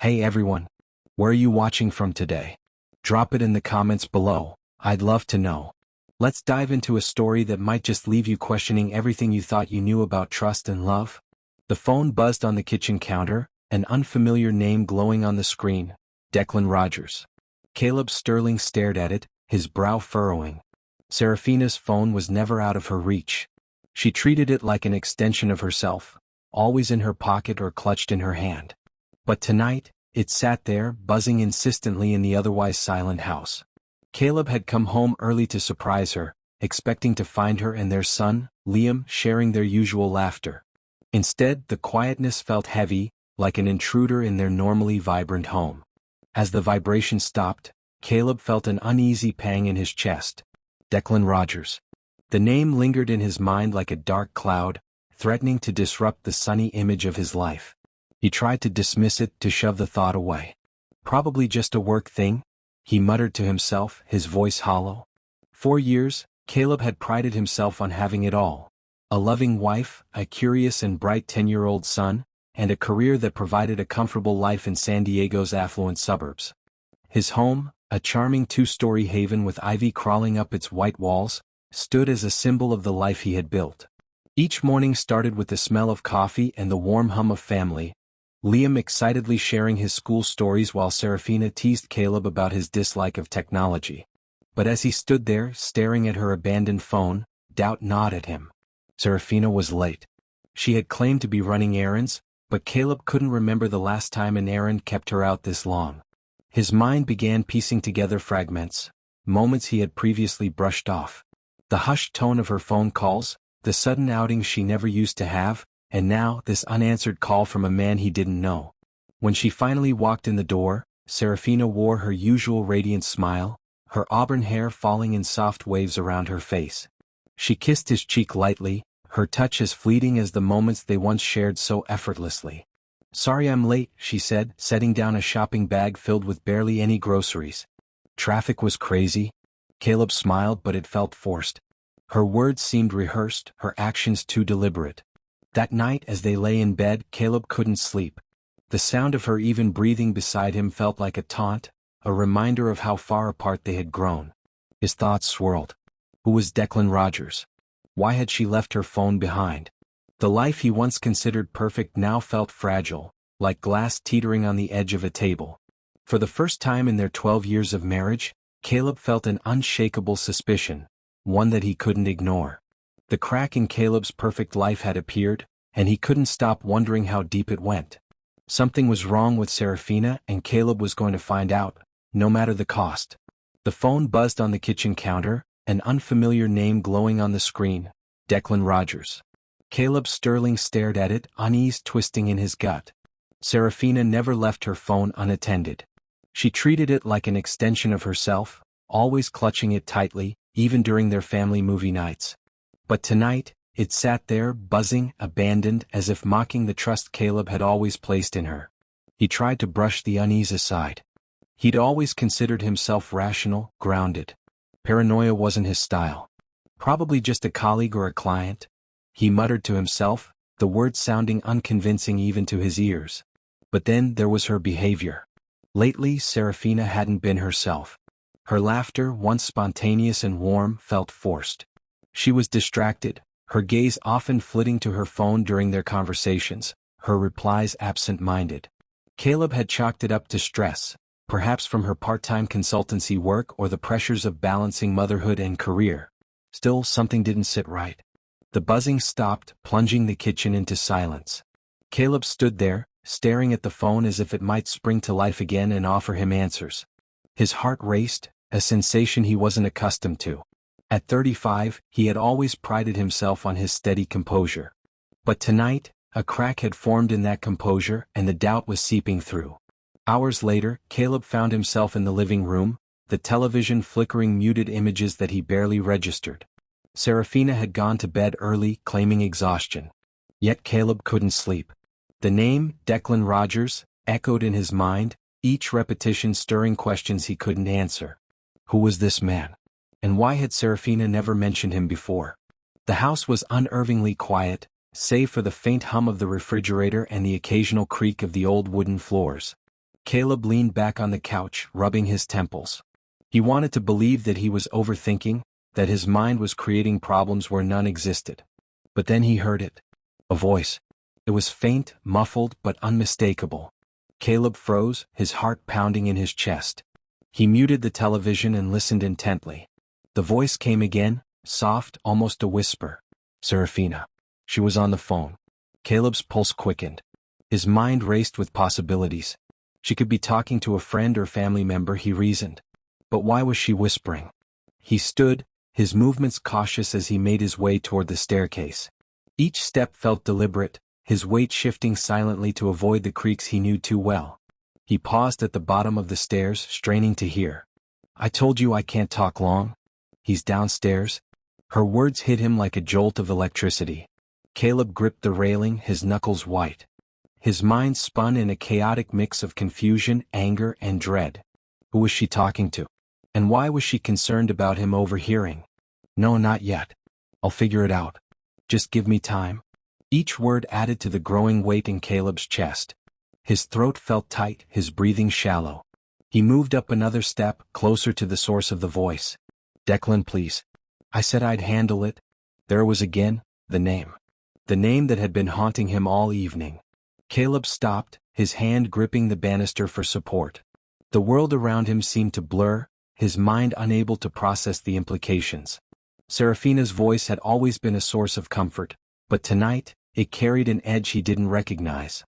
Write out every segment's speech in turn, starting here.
Hey everyone, where are you watching from today? Drop it in the comments below, I'd love to know. Let's dive into a story that might just leave you questioning everything you thought you knew about trust and love. The phone buzzed on the kitchen counter, an unfamiliar name glowing on the screen, Declan Rogers. Caleb Sterling stared at it, his brow furrowing. Serafina's phone was never out of her reach. She treated it like an extension of herself, always in her pocket or clutched in her hand. But tonight, it sat there, buzzing insistently in the otherwise silent house. Caleb had come home early to surprise her, expecting to find her and their son, Liam, sharing their usual laughter. Instead, the quietness felt heavy, like an intruder in their normally vibrant home. As the vibration stopped, Caleb felt an uneasy pang in his chest. Declan Rogers. The name lingered in his mind like a dark cloud, threatening to disrupt the sunny image of his life. He tried to dismiss it, to shove the thought away. Probably just a work thing, he muttered to himself, his voice hollow. For years, Caleb had prided himself on having it all. A loving wife, a curious and bright 10-year-old son, and a career that provided a comfortable life in San Diego's affluent suburbs. His home, a charming two-story haven with ivy crawling up its white walls, stood as a symbol of the life he had built. Each morning started with the smell of coffee and the warm hum of family, Liam excitedly sharing his school stories while Serafina teased Caleb about his dislike of technology. But as he stood there, staring at her abandoned phone, doubt gnawed at him. Serafina was late. She had claimed to be running errands, but Caleb couldn't remember the last time an errand kept her out this long. His mind began piecing together fragments, moments he had previously brushed off. The hushed tone of her phone calls, the sudden outings she never used to have, and now this unanswered call from a man he didn't know. When she finally walked in the door, Serafina wore her usual radiant smile, her auburn hair falling in soft waves around her face. She kissed his cheek lightly, her touch as fleeting as the moments they once shared so effortlessly. "Sorry I'm late," she said, setting down a shopping bag filled with barely any groceries. "Traffic was crazy." Caleb smiled, but it felt forced. Her words seemed rehearsed, her actions too deliberate. That night as they lay in bed, Caleb couldn't sleep. The sound of her even breathing beside him felt like a taunt, a reminder of how far apart they had grown. His thoughts swirled. Who was Declan Rogers? Why had she left her phone behind? The life he once considered perfect now felt fragile, like glass teetering on the edge of a table. For the first time in their 12 years of marriage, Caleb felt an unshakable suspicion, one that he couldn't ignore. The crack in Caleb's perfect life had appeared, and he couldn't stop wondering how deep it went. Something was wrong with Serafina, and Caleb was going to find out, no matter the cost. The phone buzzed on the kitchen counter, an unfamiliar name glowing on the screen, Declan Rogers. Caleb Sterling stared at it, unease twisting in his gut. Serafina never left her phone unattended. She treated it like an extension of herself, always clutching it tightly, even during their family movie nights. But tonight, it sat there, buzzing, abandoned, as if mocking the trust Caleb had always placed in her. He tried to brush the unease aside. He'd always considered himself rational, grounded. Paranoia wasn't his style. Probably just a colleague or a client, he muttered to himself, the words sounding unconvincing even to his ears. But then there was her behavior. Lately, Serafina hadn't been herself. Her laughter, once spontaneous and warm, felt forced. She was distracted, her gaze often flitting to her phone during their conversations, her replies absent-minded. Caleb had chalked it up to stress, perhaps from her part-time consultancy work or the pressures of balancing motherhood and career. Still, something didn't sit right. The buzzing stopped, plunging the kitchen into silence. Caleb stood there, staring at the phone as if it might spring to life again and offer him answers. His heart raced, a sensation he wasn't accustomed to. At 35, he had always prided himself on his steady composure. But tonight, a crack had formed in that composure, and the doubt was seeping through. Hours later, Caleb found himself in the living room, the television flickering muted images that he barely registered. Serafina had gone to bed early, claiming exhaustion. Yet Caleb couldn't sleep. The name, Declan Rogers, echoed in his mind, each repetition stirring questions he couldn't answer. Who was this man? And why had Serafina never mentioned him before? The house was unnervingly quiet, save for the faint hum of the refrigerator and the occasional creak of the old wooden floors. Caleb leaned back on the couch, rubbing his temples. He wanted to believe that he was overthinking, that his mind was creating problems where none existed. But then he heard it. A voice. It was faint, muffled, but unmistakable. Caleb froze, his heart pounding in his chest. He muted the television and listened intently. The voice came again, soft, almost a whisper. Serafina. She was on the phone. Caleb's pulse quickened. His mind raced with possibilities. She could be talking to a friend or family member, he reasoned. But why was she whispering? He stood, his movements cautious as he made his way toward the staircase. Each step felt deliberate, his weight shifting silently to avoid the creaks he knew too well. He paused at the bottom of the stairs, straining to hear. I told you I can't talk long. He's downstairs. Her words hit him like a jolt of electricity. Caleb gripped the railing, his knuckles white. His mind spun in a chaotic mix of confusion, anger, and dread. Who was she talking to? And why was she concerned about him overhearing? No, not yet. I'll figure it out. Just give me time. Each word added to the growing weight in Caleb's chest. His throat felt tight, his breathing shallow. He moved up another step, closer to the source of the voice. Declan, please. I said I'd handle it. There was again, the name. The name that had been haunting him all evening. Caleb stopped, his hand gripping the banister for support. The world around him seemed to blur, his mind unable to process the implications. Serafina's voice had always been a source of comfort, but tonight, it carried an edge he didn't recognize.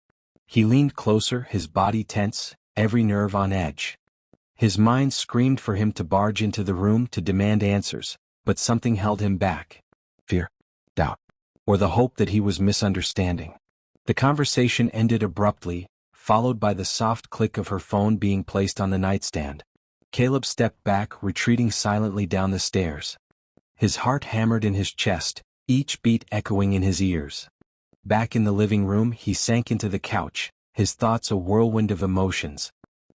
He leaned closer, his body tense, every nerve on edge. His mind screamed for him to barge into the room to demand answers, but something held him back. Fear, doubt, or the hope that he was misunderstanding. The conversation ended abruptly, followed by the soft click of her phone being placed on the nightstand. Caleb stepped back, retreating silently down the stairs. His heart hammered in his chest, each beat echoing in his ears. Back in the living room, he sank into the couch, his thoughts a whirlwind of emotions.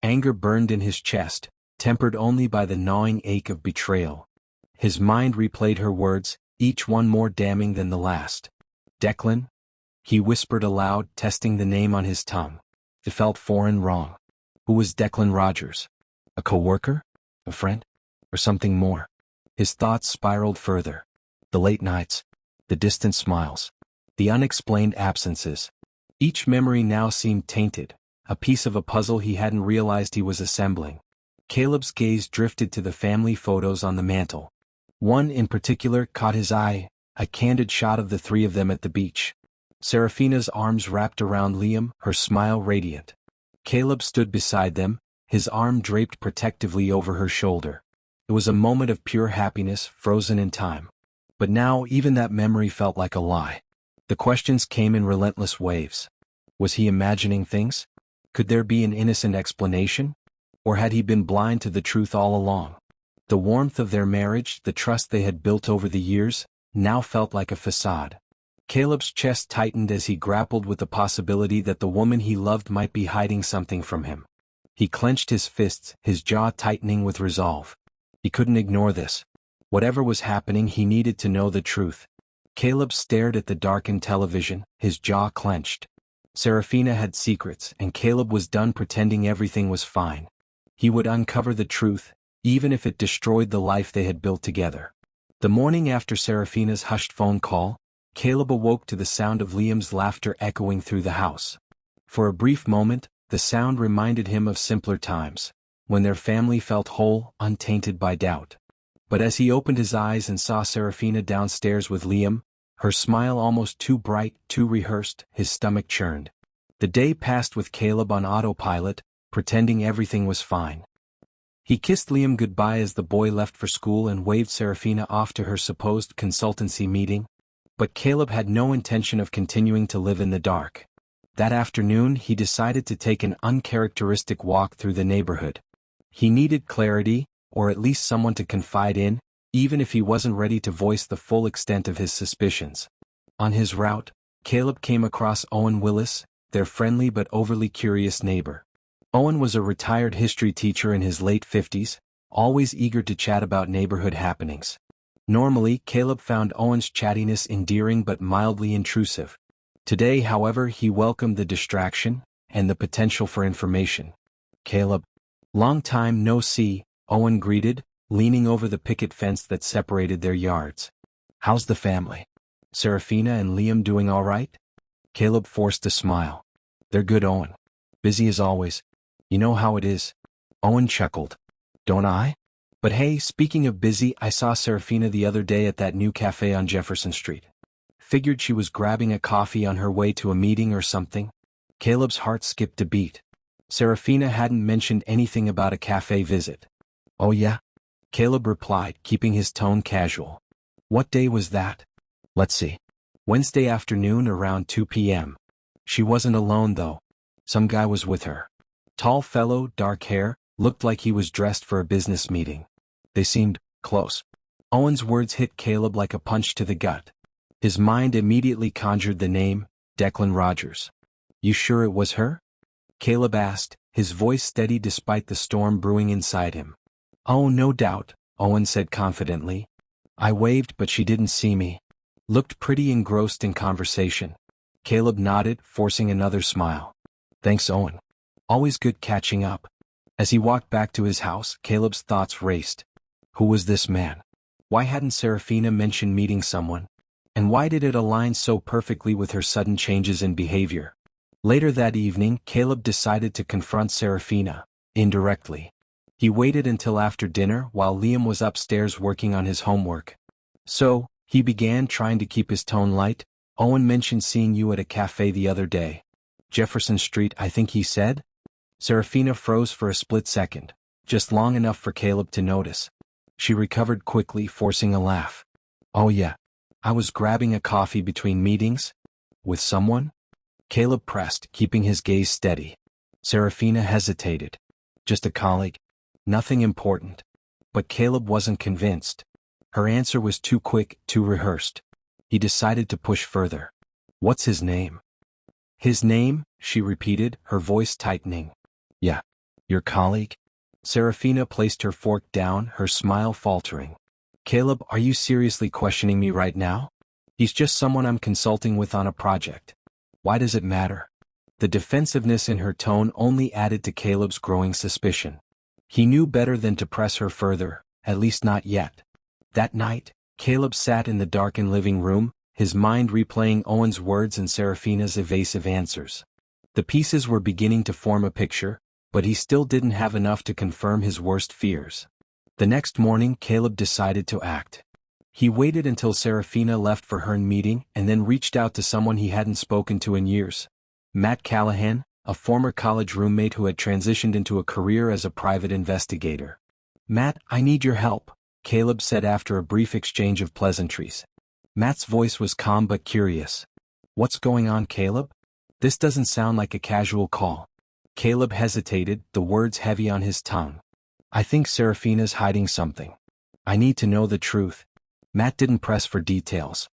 Anger burned in his chest, tempered only by the gnawing ache of betrayal. His mind replayed her words, each one more damning than the last. Declan? He whispered aloud, testing the name on his tongue. It felt foreign, wrong. Who was Declan Rogers? A co-worker? A friend? Or something more? His thoughts spiraled further. The late nights. The distant smiles. The unexplained absences. Each memory now seemed tainted, a piece of a puzzle he hadn't realized he was assembling. Caleb's gaze drifted to the family photos on the mantel. One in particular caught his eye, a candid shot of the three of them at the beach. Serafina's arms wrapped around Liam, her smile radiant. Caleb stood beside them, his arm draped protectively over her shoulder. It was a moment of pure happiness, frozen in time. But now even that memory felt like a lie. The questions came in relentless waves. Was he imagining things? Could there be an innocent explanation? Or had he been blind to the truth all along? The warmth of their marriage, the trust they had built over the years, now felt like a facade. Caleb's chest tightened as he grappled with the possibility that the woman he loved might be hiding something from him. He clenched his fists, his jaw tightening with resolve. He couldn't ignore this. Whatever was happening, he needed to know the truth. Caleb stared at the darkened television, his jaw clenched. Serafina had secrets, and Caleb was done pretending everything was fine. He would uncover the truth, even if it destroyed the life they had built together. The morning after Serafina's hushed phone call, Caleb awoke to the sound of Liam's laughter echoing through the house. For a brief moment, the sound reminded him of simpler times, when their family felt whole, untainted by doubt. But as he opened his eyes and saw Serafina downstairs with Liam, her smile almost too bright, too rehearsed, his stomach churned. The day passed with Caleb on autopilot, pretending everything was fine. He kissed Liam goodbye as the boy left for school and waved Serafina off to her supposed consultancy meeting. But Caleb had no intention of continuing to live in the dark. That afternoon he decided to take an uncharacteristic walk through the neighborhood. He needed clarity, or at least someone to confide in, even if he wasn't ready to voice the full extent of his suspicions. On his route, Caleb came across Owen Willis, their friendly but overly curious neighbor. Owen was a retired history teacher in his late 50s, always eager to chat about neighborhood happenings. Normally, Caleb found Owen's chattiness endearing but mildly intrusive. Today, however, he welcomed the distraction and the potential for information. Caleb. Long time no see, Owen greeted, leaning over the picket fence that separated their yards. How's the family? Serafina and Liam doing all right? Caleb forced a smile. They're good, Owen. Busy as always. You know how it is. Owen chuckled. Don't I? But hey, speaking of busy, I saw Serafina the other day at that new cafe on Jefferson Street. Figured she was grabbing a coffee on her way to a meeting or something. Caleb's heart skipped a beat. Serafina hadn't mentioned anything about a cafe visit. Oh yeah? Caleb replied, keeping his tone casual. What day was that? Let's see. Wednesday afternoon around 2 p.m. She wasn't alone though. Some guy was with her. Tall fellow, dark hair, looked like he was dressed for a business meeting. They seemed close. Owen's words hit Caleb like a punch to the gut. His mind immediately conjured the name, Declan Rogers. You sure it was her? Caleb asked, his voice steady despite the storm brewing inside him. Oh, no doubt, Owen said confidently. I waved but she didn't see me. Looked pretty engrossed in conversation. Caleb nodded, forcing another smile. Thanks, Owen. Always good catching up. As he walked back to his house, Caleb's thoughts raced. Who was this man? Why hadn't Serafina mentioned meeting someone? And why did it align so perfectly with her sudden changes in behavior? Later that evening, Caleb decided to confront Serafina, indirectly. He waited until after dinner while Liam was upstairs working on his homework. So, he began, trying to keep his tone light. Owen mentioned seeing you at a cafe the other day. Jefferson Street, I think he said? Serafina froze for a split second, just long enough for Caleb to notice. She recovered quickly, forcing a laugh. Oh yeah. I was grabbing a coffee between meetings? With someone? Caleb pressed, keeping his gaze steady. Serafina hesitated. Just a colleague. Nothing important. But Caleb wasn't convinced. Her answer was too quick, too rehearsed. He decided to push further. What's his name? His name, she repeated, her voice tightening. Yeah. Your colleague? Serafina placed her fork down, her smile faltering. Caleb, are you seriously questioning me right now? He's just someone I'm consulting with on a project. Why does it matter? The defensiveness in her tone only added to Caleb's growing suspicion. He knew better than to press her further, at least not yet. That night, Caleb sat in the darkened living room, his mind replaying Owen's words and Serafina's evasive answers. The pieces were beginning to form a picture, but he still didn't have enough to confirm his worst fears. The next morning, Caleb decided to act. He waited until Serafina left for her meeting and then reached out to someone he hadn't spoken to in years. Matt Callahan, a former college roommate who had transitioned into a career as a private investigator. Matt, I need your help, Caleb said after a brief exchange of pleasantries. Matt's voice was calm but curious. What's going on, Caleb? This doesn't sound like a casual call. Caleb hesitated, the words heavy on his tongue. I think Serafina's hiding something. I need to know the truth. Matt didn't press for details.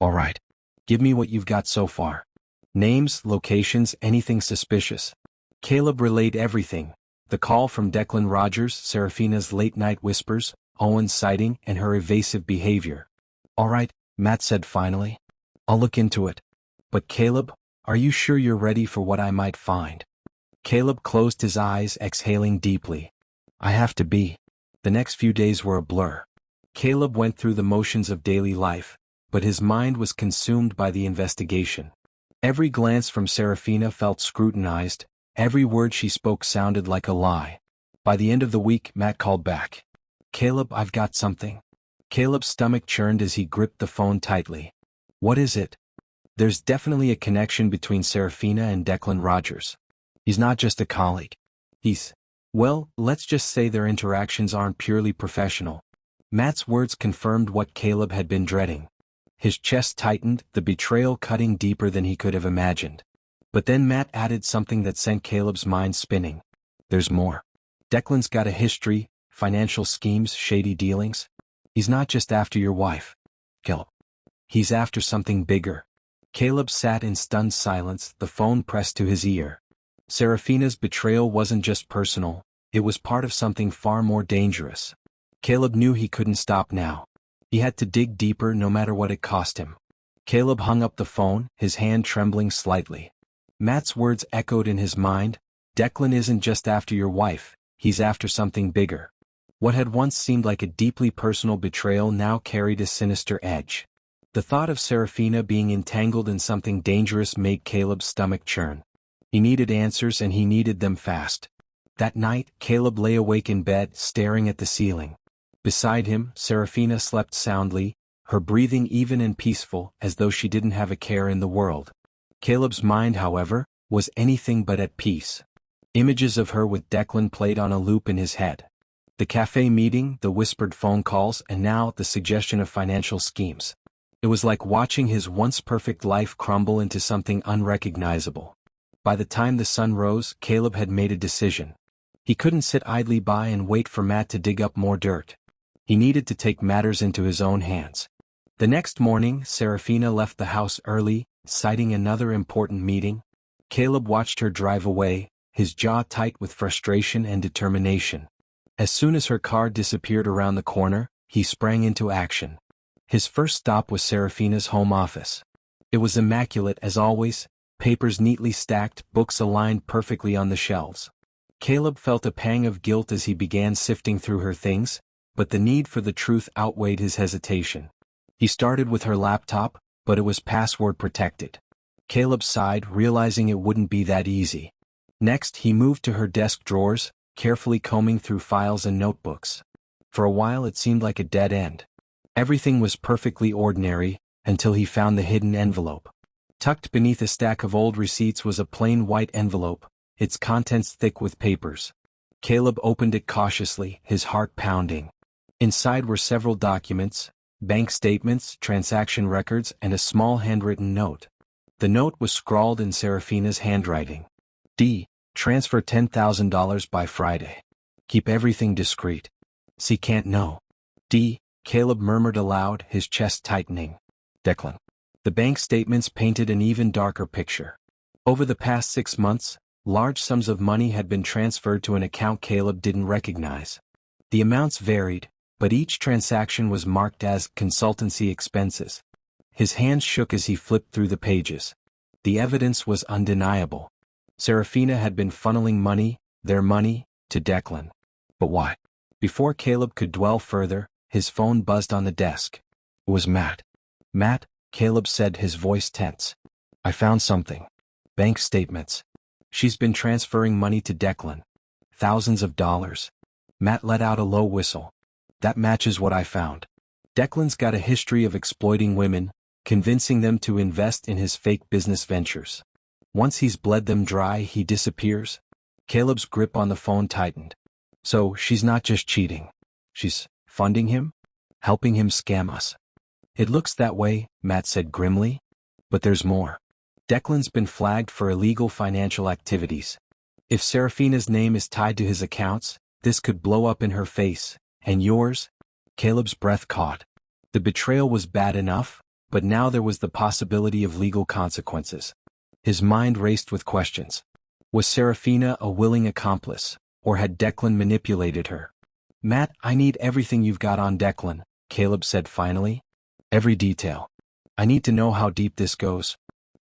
All right. Give me what you've got so far. Names, locations, anything suspicious. Caleb relayed everything. The call from Declan Rogers, Serafina's late-night whispers, Owen's sighting, and her evasive behavior. All right, Matt said finally. I'll look into it. But Caleb, are you sure you're ready for what I might find? Caleb closed his eyes, exhaling deeply. I have to be. The next few days were a blur. Caleb went through the motions of daily life, but his mind was consumed by the investigation. Every glance from Serafina felt scrutinized, every word she spoke sounded like a lie. By the end of the week, Matt called back. Caleb, I've got something. Caleb's stomach churned as he gripped the phone tightly. What is it? There's definitely a connection between Serafina and Declan Rogers. He's not just a colleague. Well, let's just say their interactions aren't purely professional. Matt's words confirmed what Caleb had been dreading. His chest tightened, the betrayal cutting deeper than he could have imagined. But then Matt added something that sent Caleb's mind spinning. There's more. Declan's got a history, financial schemes, shady dealings. He's not just after your wife. Caleb. He's after something bigger. Caleb sat in stunned silence, the phone pressed to his ear. Serafina's betrayal wasn't just personal, it was part of something far more dangerous. Caleb knew he couldn't stop now. He had to dig deeper no matter what it cost him. Caleb hung up the phone, his hand trembling slightly. Matt's words echoed in his mind, Declan isn't just after your wife, he's after something bigger. What had once seemed like a deeply personal betrayal now carried a sinister edge. The thought of Serafina being entangled in something dangerous made Caleb's stomach churn. He needed answers and he needed them fast. That night, Caleb lay awake in bed, staring at the ceiling. Beside him, Serafina slept soundly, her breathing even and peaceful, as though she didn't have a care in the world. Caleb's mind, however, was anything but at peace. Images of her with Declan played on a loop in his head. The cafe meeting, the whispered phone calls, and now the suggestion of financial schemes. It was like watching his once perfect life crumble into something unrecognizable. By the time the sun rose, Caleb had made a decision. He couldn't sit idly by and wait for Matt to dig up more dirt. He needed to take matters into his own hands. The next morning, Serafina left the house early, citing another important meeting. Caleb watched her drive away, his jaw tight with frustration and determination. As soon as her car disappeared around the corner, he sprang into action. His first stop was Serafina's home office. It was immaculate as always, papers neatly stacked, books aligned perfectly on the shelves. Caleb felt a pang of guilt as he began sifting through her things, but the need for the truth outweighed his hesitation. He started with her laptop, but it was password protected. Caleb sighed, realizing it wouldn't be that easy. Next, he moved to her desk drawers, carefully combing through files and notebooks. For a while it seemed like a dead end. Everything was perfectly ordinary, until he found the hidden envelope. Tucked beneath a stack of old receipts was a plain white envelope, its contents thick with papers. Caleb opened it cautiously, his heart pounding. Inside were several documents, bank statements, transaction records, and a small handwritten note. The note was scrawled in Serafina's handwriting. D. Transfer $10,000 by Friday. Keep everything discreet. C can't know. D. Caleb murmured aloud, his chest tightening. Declan. The bank statements painted an even darker picture. Over the past 6 months, large sums of money had been transferred to an account Caleb didn't recognize. The amounts varied, but each transaction was marked as consultancy expenses. His hands shook as he flipped through the pages. The evidence was undeniable. Serafina had been funneling money, their money, to Declan. But why? Before Caleb could dwell further, his phone buzzed on the desk. It was Matt. Matt, Caleb said, his voice tense. I found something. Bank statements. She's been transferring money to Declan. Thousands of dollars. Matt let out a low whistle. That matches what I found. Declan's got a history of exploiting women, convincing them to invest in his fake business ventures. Once he's bled them dry, he disappears. Caleb's grip on the phone tightened. So, she's not just cheating. She's funding him? Helping him scam us. It looks that way, Matt said grimly. But there's more. Declan's been flagged for illegal financial activities. If Serafina's name is tied to his accounts, this could blow up in her face. And yours? Caleb's breath caught. The betrayal was bad enough, but now there was the possibility of legal consequences. His mind raced with questions. Was Serafina a willing accomplice, or had Declan manipulated her? Matt, I need everything you've got on Declan, Caleb said finally. Every detail. I need to know how deep this goes.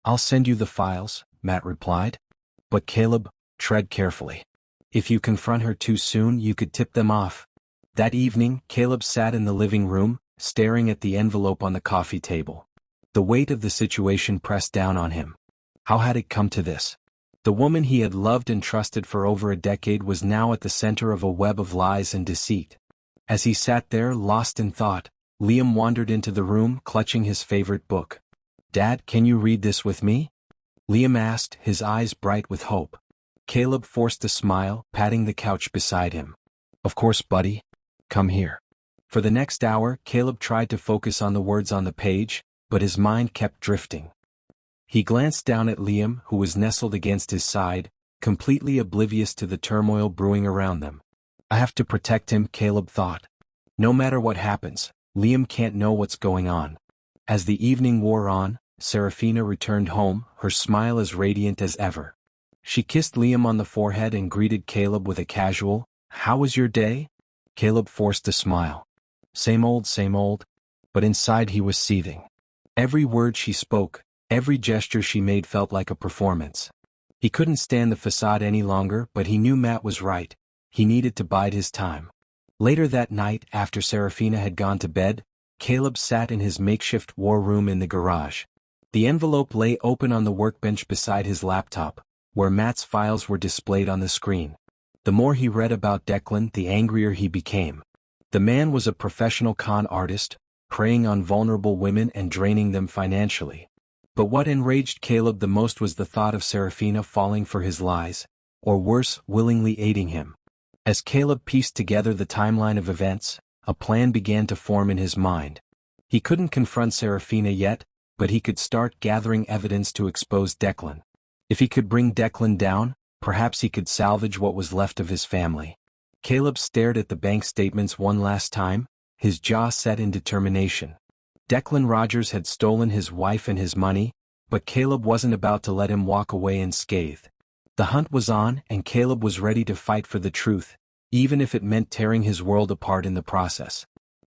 I'll send you the files, Matt replied. But Caleb, tread carefully. If you confront her too soon, you could tip them off. That evening, Caleb sat in the living room, staring at the envelope on the coffee table. The weight of the situation pressed down on him. How had it come to this? The woman he had loved and trusted for over a decade was now at the center of a web of lies and deceit. As he sat there, lost in thought, Liam wandered into the room, clutching his favorite book. Dad, can you read this with me? Liam asked, his eyes bright with hope. Caleb forced a smile, patting the couch beside him. Of course, buddy. Come here. For the next hour, Caleb tried to focus on the words on the page, but his mind kept drifting. He glanced down at Liam, who was nestled against his side, completely oblivious to the turmoil brewing around them. I have to protect him, Caleb thought. No matter what happens, Liam can't know what's going on. As the evening wore on, Serafina returned home, her smile as radiant as ever. She kissed Liam on the forehead and greeted Caleb with a casual, "How was your day?" Caleb forced a smile. Same old, but inside he was seething. Every word she spoke, every gesture she made felt like a performance. He couldn't stand the facade any longer, but he knew Matt was right. He needed to bide his time. Later that night, after Serafina had gone to bed, Caleb sat in his makeshift war room in the garage. The envelope lay open on the workbench beside his laptop, where Matt's files were displayed on the screen. The more he read about Declan, the angrier he became. The man was a professional con artist, preying on vulnerable women and draining them financially. But what enraged Caleb the most was the thought of Serafina falling for his lies, or worse, willingly aiding him. As Caleb pieced together the timeline of events, a plan began to form in his mind. He couldn't confront Serafina yet, but he could start gathering evidence to expose Declan. If he could bring Declan down, perhaps he could salvage what was left of his family. Caleb stared at the bank statements one last time, his jaw set in determination. Declan Rogers had stolen his wife and his money, but Caleb wasn't about to let him walk away unscathed. The hunt was on, and Caleb was ready to fight for the truth, even if it meant tearing his world apart in the process.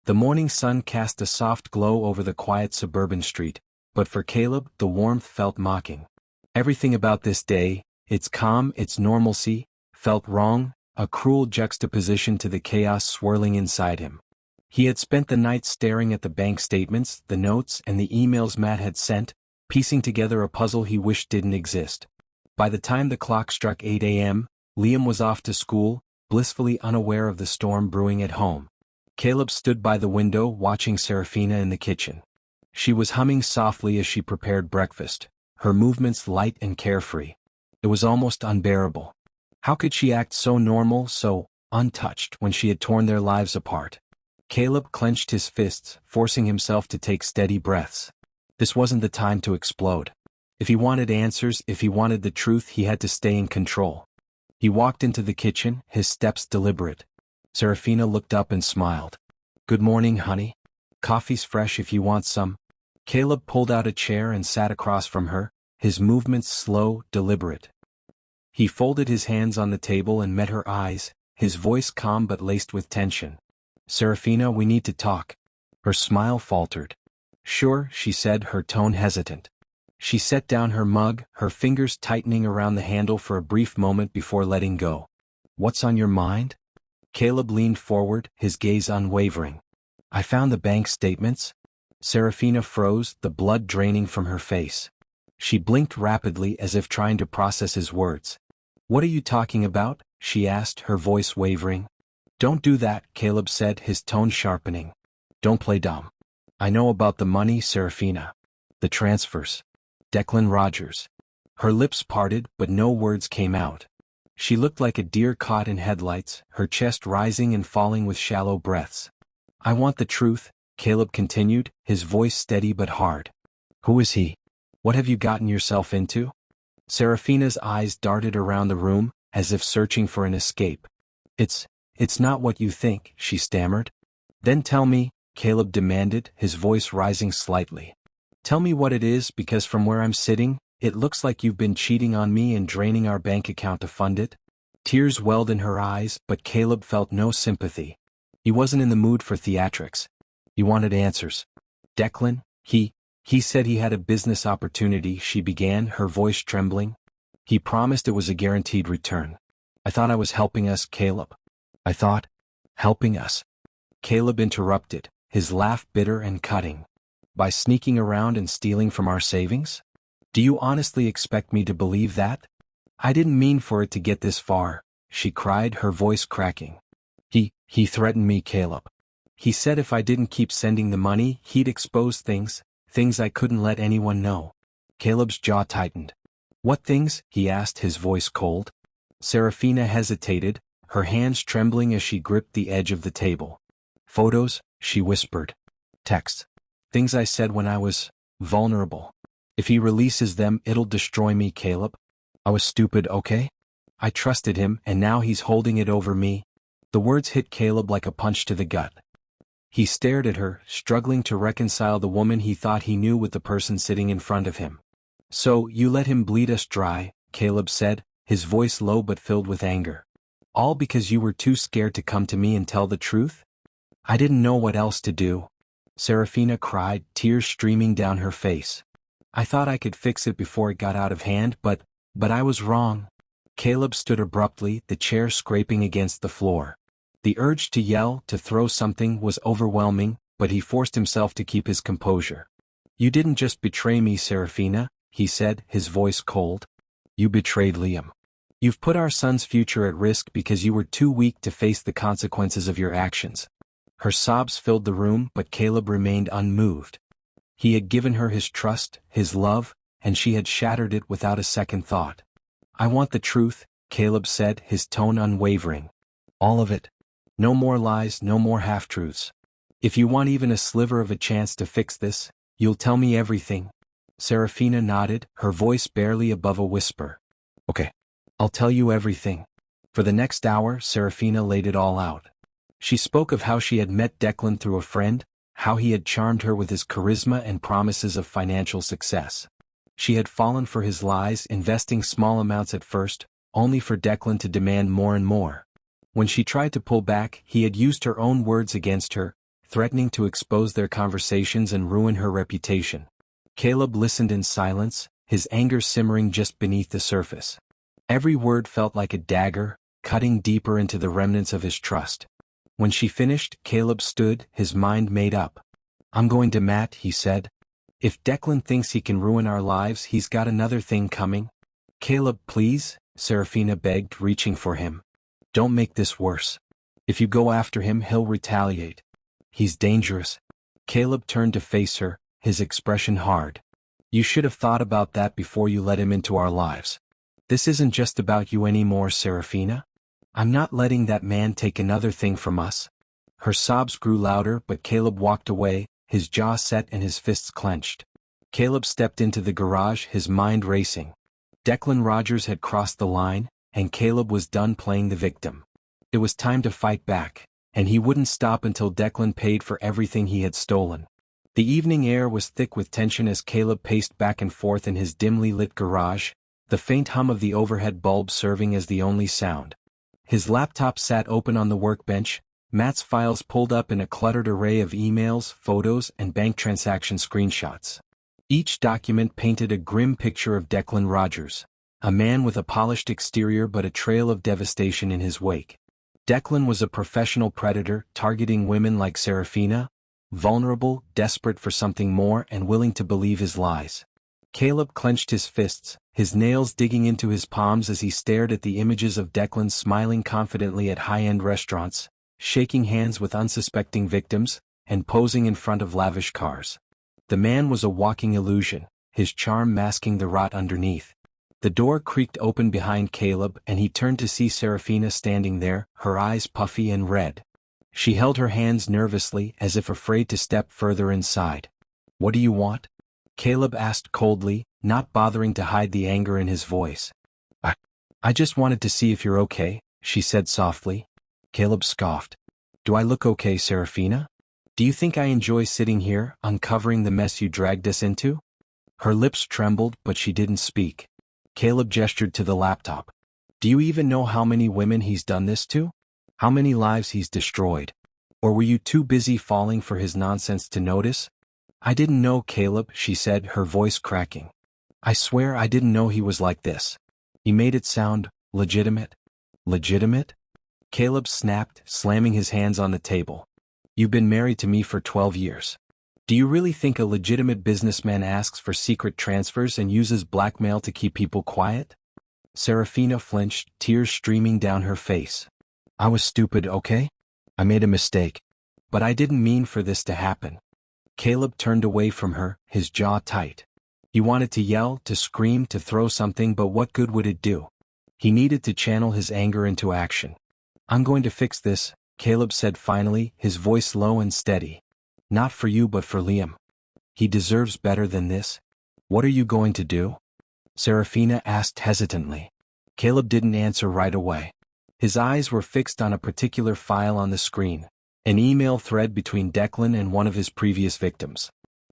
The morning sun cast a soft glow over the quiet suburban street, but for Caleb, the warmth felt mocking. Everything about this day, its calm, its normalcy, felt wrong, a cruel juxtaposition to the chaos swirling inside him. He had spent the night staring at the bank statements, the notes, and the emails Matt had sent, piecing together a puzzle he wished didn't exist. By the time the clock struck 8 a.m., Liam was off to school, blissfully unaware of the storm brewing at home. Caleb stood by the window watching Serafina in the kitchen. She was humming softly as she prepared breakfast, her movements light and carefree. It was almost unbearable. How could she act so normal, so untouched, when she had torn their lives apart? Caleb clenched his fists, forcing himself to take steady breaths. This wasn't the time to explode. If he wanted answers, if he wanted the truth, he had to stay in control. He walked into the kitchen, his steps deliberate. Serafina looked up and smiled. "Good morning, honey. Coffee's fresh if you want some." Caleb pulled out a chair and sat across from her, his movements slow, deliberate. He folded his hands on the table and met her eyes, his voice calm but laced with tension. "Serafina, we need to talk." Her smile faltered. "Sure," she said, her tone hesitant. She set down her mug, her fingers tightening around the handle for a brief moment before letting go. "What's on your mind?" Caleb leaned forward, his gaze unwavering. "I found the bank statements." Serafina froze, the blood draining from her face. She blinked rapidly as if trying to process his words. "What are you talking about?" she asked, her voice wavering. "Don't do that," Caleb said, his tone sharpening. "Don't play dumb. I know about the money, Serafina. The transfers. Declan Rogers." Her lips parted, but no words came out. She looked like a deer caught in headlights, her chest rising and falling with shallow breaths. "I want the truth," Caleb continued, his voice steady but hard. "Who is he? What have you gotten yourself into?" Serafina's eyes darted around the room, as if searching for an escape. It's not what you think," she stammered. "Then tell me," Caleb demanded, his voice rising slightly. "Tell me what it is, because from where I'm sitting, it looks like you've been cheating on me and draining our bank account to fund it." Tears welled in her eyes, but Caleb felt no sympathy. He wasn't in the mood for theatrics. He wanted answers. "Declan, he said he had a business opportunity," she began, her voice trembling. "He promised it was a guaranteed return. I thought I was helping us, Caleb. I thought, helping us." Caleb interrupted, his laugh bitter and cutting. "By sneaking around and stealing from our savings? Do you honestly expect me to believe that?" "I didn't mean for it to get this far," she cried, her voice cracking. He threatened me, Caleb. He said if I didn't keep sending the money, he'd expose things I couldn't let anyone know." Caleb's jaw tightened. "What things?" he asked, his voice cold. Serafina hesitated, her hands trembling as she gripped the edge of the table. "Photos," she whispered. "Texts. Things I said when I was vulnerable. If he releases them, it'll destroy me, Caleb. I was stupid, okay? I trusted him, and now he's holding it over me." The words hit Caleb like a punch to the gut. He stared at her, struggling to reconcile the woman he thought he knew with the person sitting in front of him. "So, you let him bleed us dry," Caleb said, his voice low but filled with anger. "All because you were too scared to come to me and tell the truth?" "I didn't know what else to do," Serafina cried, tears streaming down her face. "I thought I could fix it before it got out of hand, but But I was wrong. Caleb stood abruptly, the chair scraping against the floor. The urge to yell, to throw something, was overwhelming, but he forced himself to keep his composure. You didn't just betray me, Serafina, he said, his voice cold. You betrayed Liam. You've put our son's future at risk because you were too weak to face the consequences of your actions. Her sobs filled the room, but Caleb remained unmoved. He had given her his trust, his love, and she had shattered it without a second thought. I want the truth, Caleb said, his tone unwavering. All of it. No more lies, no more half-truths. If you want even a sliver of a chance to fix this, you'll tell me everything. Serafina nodded, her voice barely above a whisper. Okay. I'll tell you everything. For the next hour, Serafina laid it all out. She spoke of how she had met Declan through a friend, how he had charmed her with his charisma and promises of financial success. She had fallen for his lies, investing small amounts at first, only for Declan to demand more and more. When she tried to pull back, he had used her own words against her, threatening to expose their conversations and ruin her reputation. Caleb listened in silence, his anger simmering just beneath the surface. Every word felt like a dagger, cutting deeper into the remnants of his trust. When she finished, Caleb stood, his mind made up. I'm going to Matt, he said. If Declan thinks he can ruin our lives, he's got another thing coming. Caleb, please, Serafina begged, reaching for him. Don't make this worse. If you go after him, he'll retaliate. He's dangerous. Caleb turned to face her, his expression hard. You should have thought about that before you let him into our lives. This isn't just about you anymore, Serafina. I'm not letting that man take another thing from us. Her sobs grew louder, but Caleb walked away, his jaw set and his fists clenched. Caleb stepped into the garage, his mind racing. Declan Rogers had crossed the line, and Caleb was done playing the victim. It was time to fight back, and he wouldn't stop until Declan paid for everything he had stolen. The evening air was thick with tension as Caleb paced back and forth in his dimly lit garage, the faint hum of the overhead bulb serving as the only sound. His laptop sat open on the workbench, Matt's files pulled up in a cluttered array of emails, photos, and bank transaction screenshots. Each document painted a grim picture of Declan Rogers, a man with a polished exterior but a trail of devastation in his wake. Declan was a professional predator, targeting women like Serafina, vulnerable, desperate for something more and willing to believe his lies. Caleb clenched his fists, his nails digging into his palms as he stared at the images of Declan smiling confidently at high-end restaurants, shaking hands with unsuspecting victims, and posing in front of lavish cars. The man was a walking illusion, his charm masking the rot underneath. The door creaked open behind Caleb and he turned to see Serafina standing there, her eyes puffy and red. She held her hands nervously as if afraid to step further inside. What do you want? Caleb asked coldly, not bothering to hide the anger in his voice. I just wanted to see if you're okay, she said softly. Caleb scoffed. Do I look okay, Serafina? Do you think I enjoy sitting here, uncovering the mess you dragged us into? Her lips trembled, but she didn't speak. Caleb gestured to the laptop. Do you even know how many women he's done this to? How many lives he's destroyed? Or were you too busy falling for his nonsense to notice? I didn't know, Caleb, she said, her voice cracking. I swear I didn't know he was like this. He made it sound legitimate. Legitimate? Caleb snapped, slamming his hands on the table. You've been married to me for 12 years. Do you really think a legitimate businessman asks for secret transfers and uses blackmail to keep people quiet? Serafina flinched, tears streaming down her face. I was stupid, okay? I made a mistake. But I didn't mean for this to happen. Caleb turned away from her, his jaw tight. He wanted to yell, to scream, to throw something, but what good would it do? He needed to channel his anger into action. I'm going to fix this, Caleb said finally, his voice low and steady. Not for you but for Liam. He deserves better than this. What are you going to do? Serafina asked hesitantly. Caleb didn't answer right away. His eyes were fixed on a particular file on the screen, an email thread between Declan and one of his previous victims.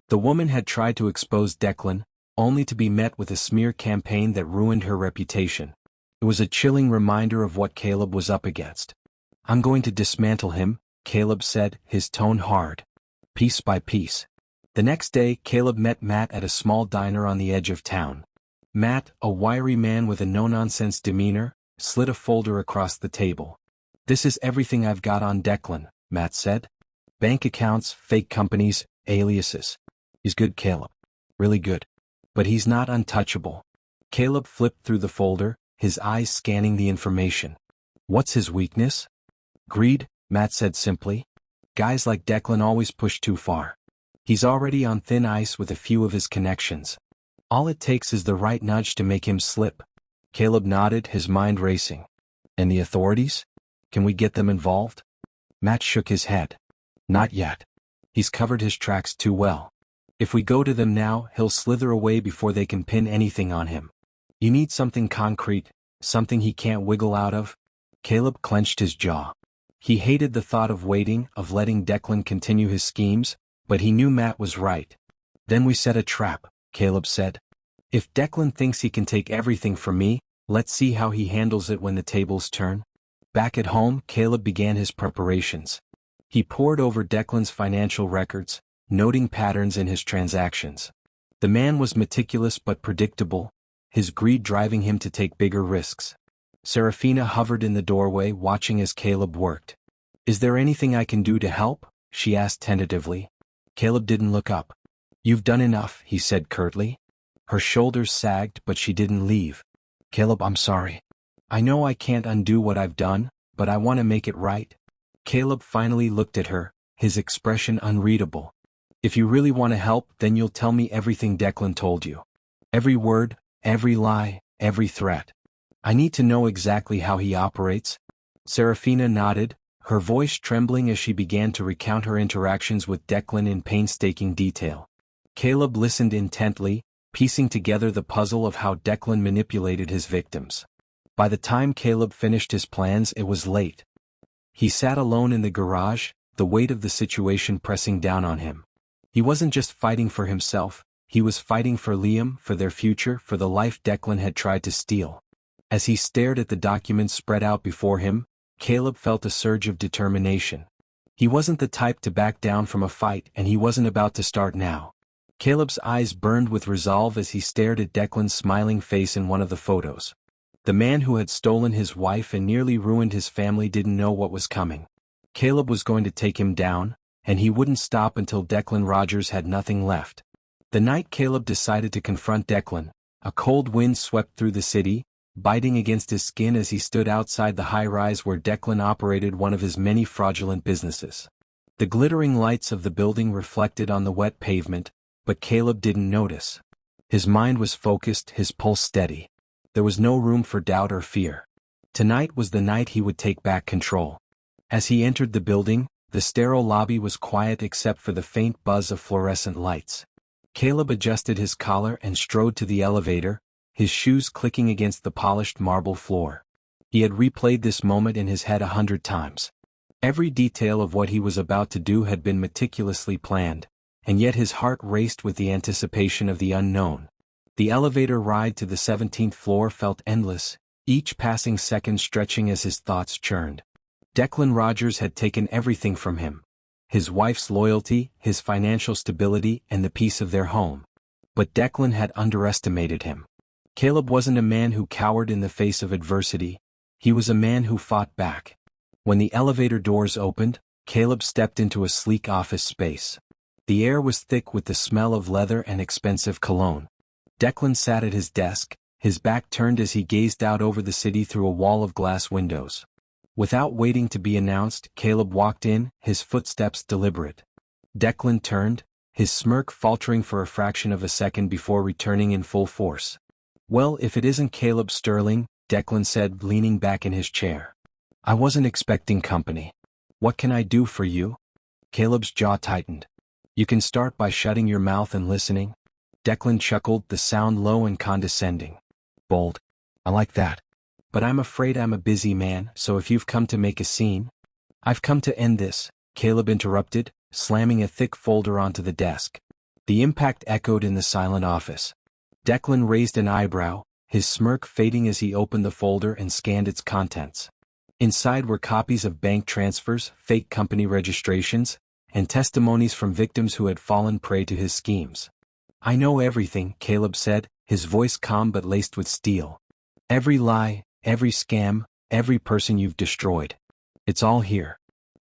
The woman had tried to expose Declan, only to be met with a smear campaign that ruined her reputation. It was a chilling reminder of what Caleb was up against. I'm going to dismantle him, Caleb said, his tone hard. Piece by piece. The next day, Caleb met Matt at a small diner on the edge of town. Matt, a wiry man with a no-nonsense demeanor, slid a folder across the table. "This is everything I've got on Declan," Matt said. "Bank accounts, fake companies, aliases. He's good, Caleb. Really good. But he's not untouchable." Caleb flipped through the folder, his eyes scanning the information. "What's his weakness?" "Greed," Matt said simply. "Guys like Declan always push too far. He's already on thin ice with a few of his connections. All it takes is the right nudge to make him slip." Caleb nodded, his mind racing. "And the authorities? Can we get them involved?" Matt shook his head. "Not yet. He's covered his tracks too well. If we go to them now, he'll slither away before they can pin anything on him. You need something concrete, something he can't wiggle out of." Caleb clenched his jaw. He hated the thought of waiting, of letting Declan continue his schemes, but he knew Matt was right. "Then we set a trap," Caleb said. "If Declan thinks he can take everything from me, let's see how he handles it when the tables turn." Back at home, Caleb began his preparations. He pored over Declan's financial records, noting patterns in his transactions. The man was meticulous but predictable, his greed driving him to take bigger risks. Serafina hovered in the doorway watching as Caleb worked. "Is there anything I can do to help?" she asked tentatively. Caleb didn't look up. "You've done enough," he said curtly. Her shoulders sagged, but she didn't leave. "Caleb, I'm sorry. I know I can't undo what I've done, but I want to make it right." Caleb finally looked at her, his expression unreadable. "If you really want to help, then you'll tell me everything Declan told you. Every word, every lie, every threat. I need to know exactly how he operates." Serafina nodded, her voice trembling as she began to recount her interactions with Declan in painstaking detail. Caleb listened intently, piecing together the puzzle of how Declan manipulated his victims. By the time Caleb finished his plans, it was late. He sat alone in the garage, the weight of the situation pressing down on him. He wasn't just fighting for himself, he was fighting for Liam, for their future, for the life Declan had tried to steal. As he stared at the documents spread out before him, Caleb felt a surge of determination. He wasn't the type to back down from a fight, and he wasn't about to start now. Caleb's eyes burned with resolve as he stared at Declan's smiling face in one of the photos. The man who had stolen his wife and nearly ruined his family didn't know what was coming. Caleb was going to take him down, and he wouldn't stop until Declan Rogers had nothing left. The night Caleb decided to confront Declan, a cold wind swept through the city, biting against his skin as he stood outside the high-rise where Declan operated one of his many fraudulent businesses. The glittering lights of the building reflected on the wet pavement, but Caleb didn't notice. His mind was focused, his pulse steady. There was no room for doubt or fear. Tonight was the night he would take back control. As he entered the building, the sterile lobby was quiet except for the faint buzz of fluorescent lights. Caleb adjusted his collar and strode to the elevator, his shoes clicking against the polished marble floor. He had replayed this moment in his head 100 times. Every detail of what he was about to do had been meticulously planned, and yet his heart raced with the anticipation of the unknown. The elevator ride to the 17th floor felt endless, each passing second stretching as his thoughts churned. Declan Rogers had taken everything from him. His wife's loyalty, his financial stability, and the peace of their home. But Declan had underestimated him. Caleb wasn't a man who cowered in the face of adversity, he was a man who fought back. When the elevator doors opened, Caleb stepped into a sleek office space. The air was thick with the smell of leather and expensive cologne. Declan sat at his desk, his back turned as he gazed out over the city through a wall of glass windows. Without waiting to be announced, Caleb walked in, his footsteps deliberate. Declan turned, his smirk faltering for a fraction of a second before returning in full force. "Well, if it isn't Caleb Sterling," Declan said, leaning back in his chair. "I wasn't expecting company. What can I do for you?" Caleb's jaw tightened. "You can start by shutting your mouth and listening." Declan chuckled, the sound low and condescending. "Bold. I like that. But I'm afraid I'm a busy man, so if you've come to make a scene—" "I've come to end this," Caleb interrupted, slamming a thick folder onto the desk. The impact echoed in the silent office. Declan raised an eyebrow, his smirk fading as he opened the folder and scanned its contents. Inside were copies of bank transfers, fake company registrations, and testimonies from victims who had fallen prey to his schemes. "I know everything," Caleb said, his voice calm but laced with steel. Every lie, every scam, every person you've destroyed. It's all here.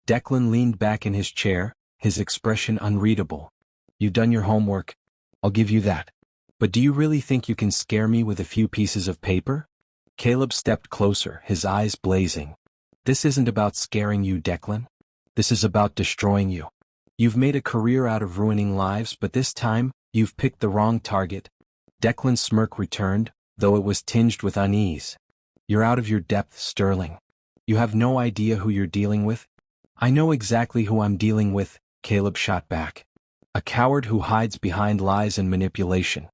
Declan leaned back in his chair, his expression unreadable. You've done your homework. I'll give you that. But do you really think you can scare me with a few pieces of paper? Caleb stepped closer, his eyes blazing. This isn't about scaring you, Declan. This is about destroying you. You've made a career out of ruining lives, but this time, you've picked the wrong target. Declan's smirk returned, though it was tinged with unease. You're out of your depth, Sterling. You have no idea who you're dealing with. I know exactly who I'm dealing with, Caleb shot back. A coward who hides behind lies and manipulation.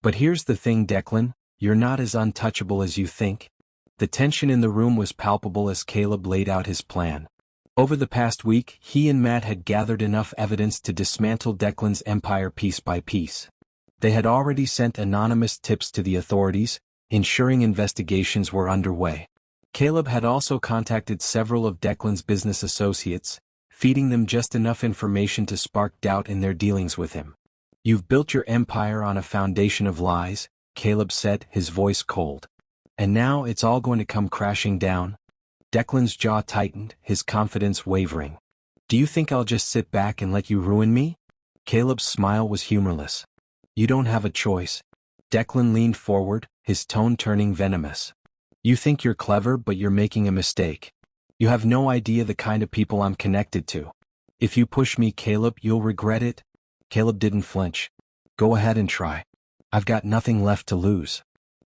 But here's the thing, Declan, you're not as untouchable as you think. The tension in the room was palpable as Caleb laid out his plan. Over the past week, he and Matt had gathered enough evidence to dismantle Declan's empire piece by piece. They had already sent anonymous tips to the authorities, ensuring investigations were underway. Caleb had also contacted several of Declan's business associates, feeding them just enough information to spark doubt in their dealings with him. You've built your empire on a foundation of lies, Caleb said, his voice cold. And now it's all going to come crashing down? Declan's jaw tightened, his confidence wavering. Do you think I'll just sit back and let you ruin me? Caleb's smile was humorless. You don't have a choice. Declan leaned forward, his tone turning venomous. You think you're clever, but you're making a mistake. You have no idea the kind of people I'm connected to. If you push me, Caleb, you'll regret it. Caleb didn't flinch. Go ahead and try. I've got nothing left to lose.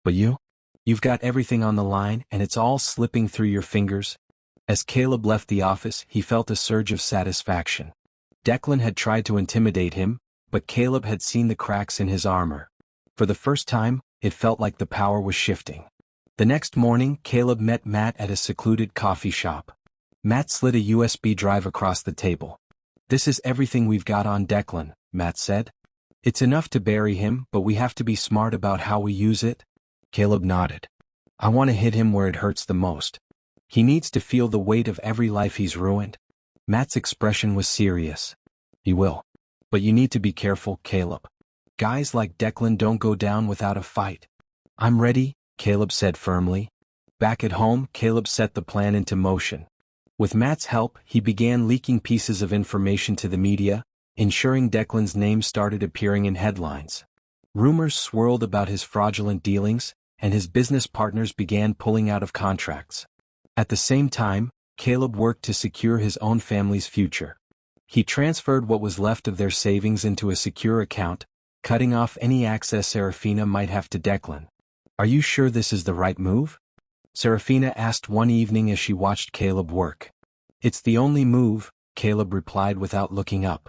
But you? You've got everything on the line, and it's all slipping through your fingers. As Caleb left the office, he felt a surge of satisfaction. Declan had tried to intimidate him, but Caleb had seen the cracks in his armor. For the first time, it felt like the power was shifting. The next morning, Caleb met Matt at a secluded coffee shop. Matt slid a USB drive across the table. This is everything we've got on Declan, Matt said. It's enough to bury him, but we have to be smart about how we use it. Caleb nodded. I want to hit him where it hurts the most. He needs to feel the weight of every life he's ruined. Matt's expression was serious. He will. But you need to be careful, Caleb. Guys like Declan don't go down without a fight. I'm ready, Caleb said firmly. Back at home, Caleb set the plan into motion. With Matt's help, he began leaking pieces of information to the media, ensuring Declan's name started appearing in headlines. Rumors swirled about his fraudulent dealings, and his business partners began pulling out of contracts. At the same time, Caleb worked to secure his own family's future. He transferred what was left of their savings into a secure account, cutting off any access Serafina might have to Declan. Are you sure this is the right move? Serafina asked one evening as she watched Caleb work. It's the only move, Caleb replied without looking up.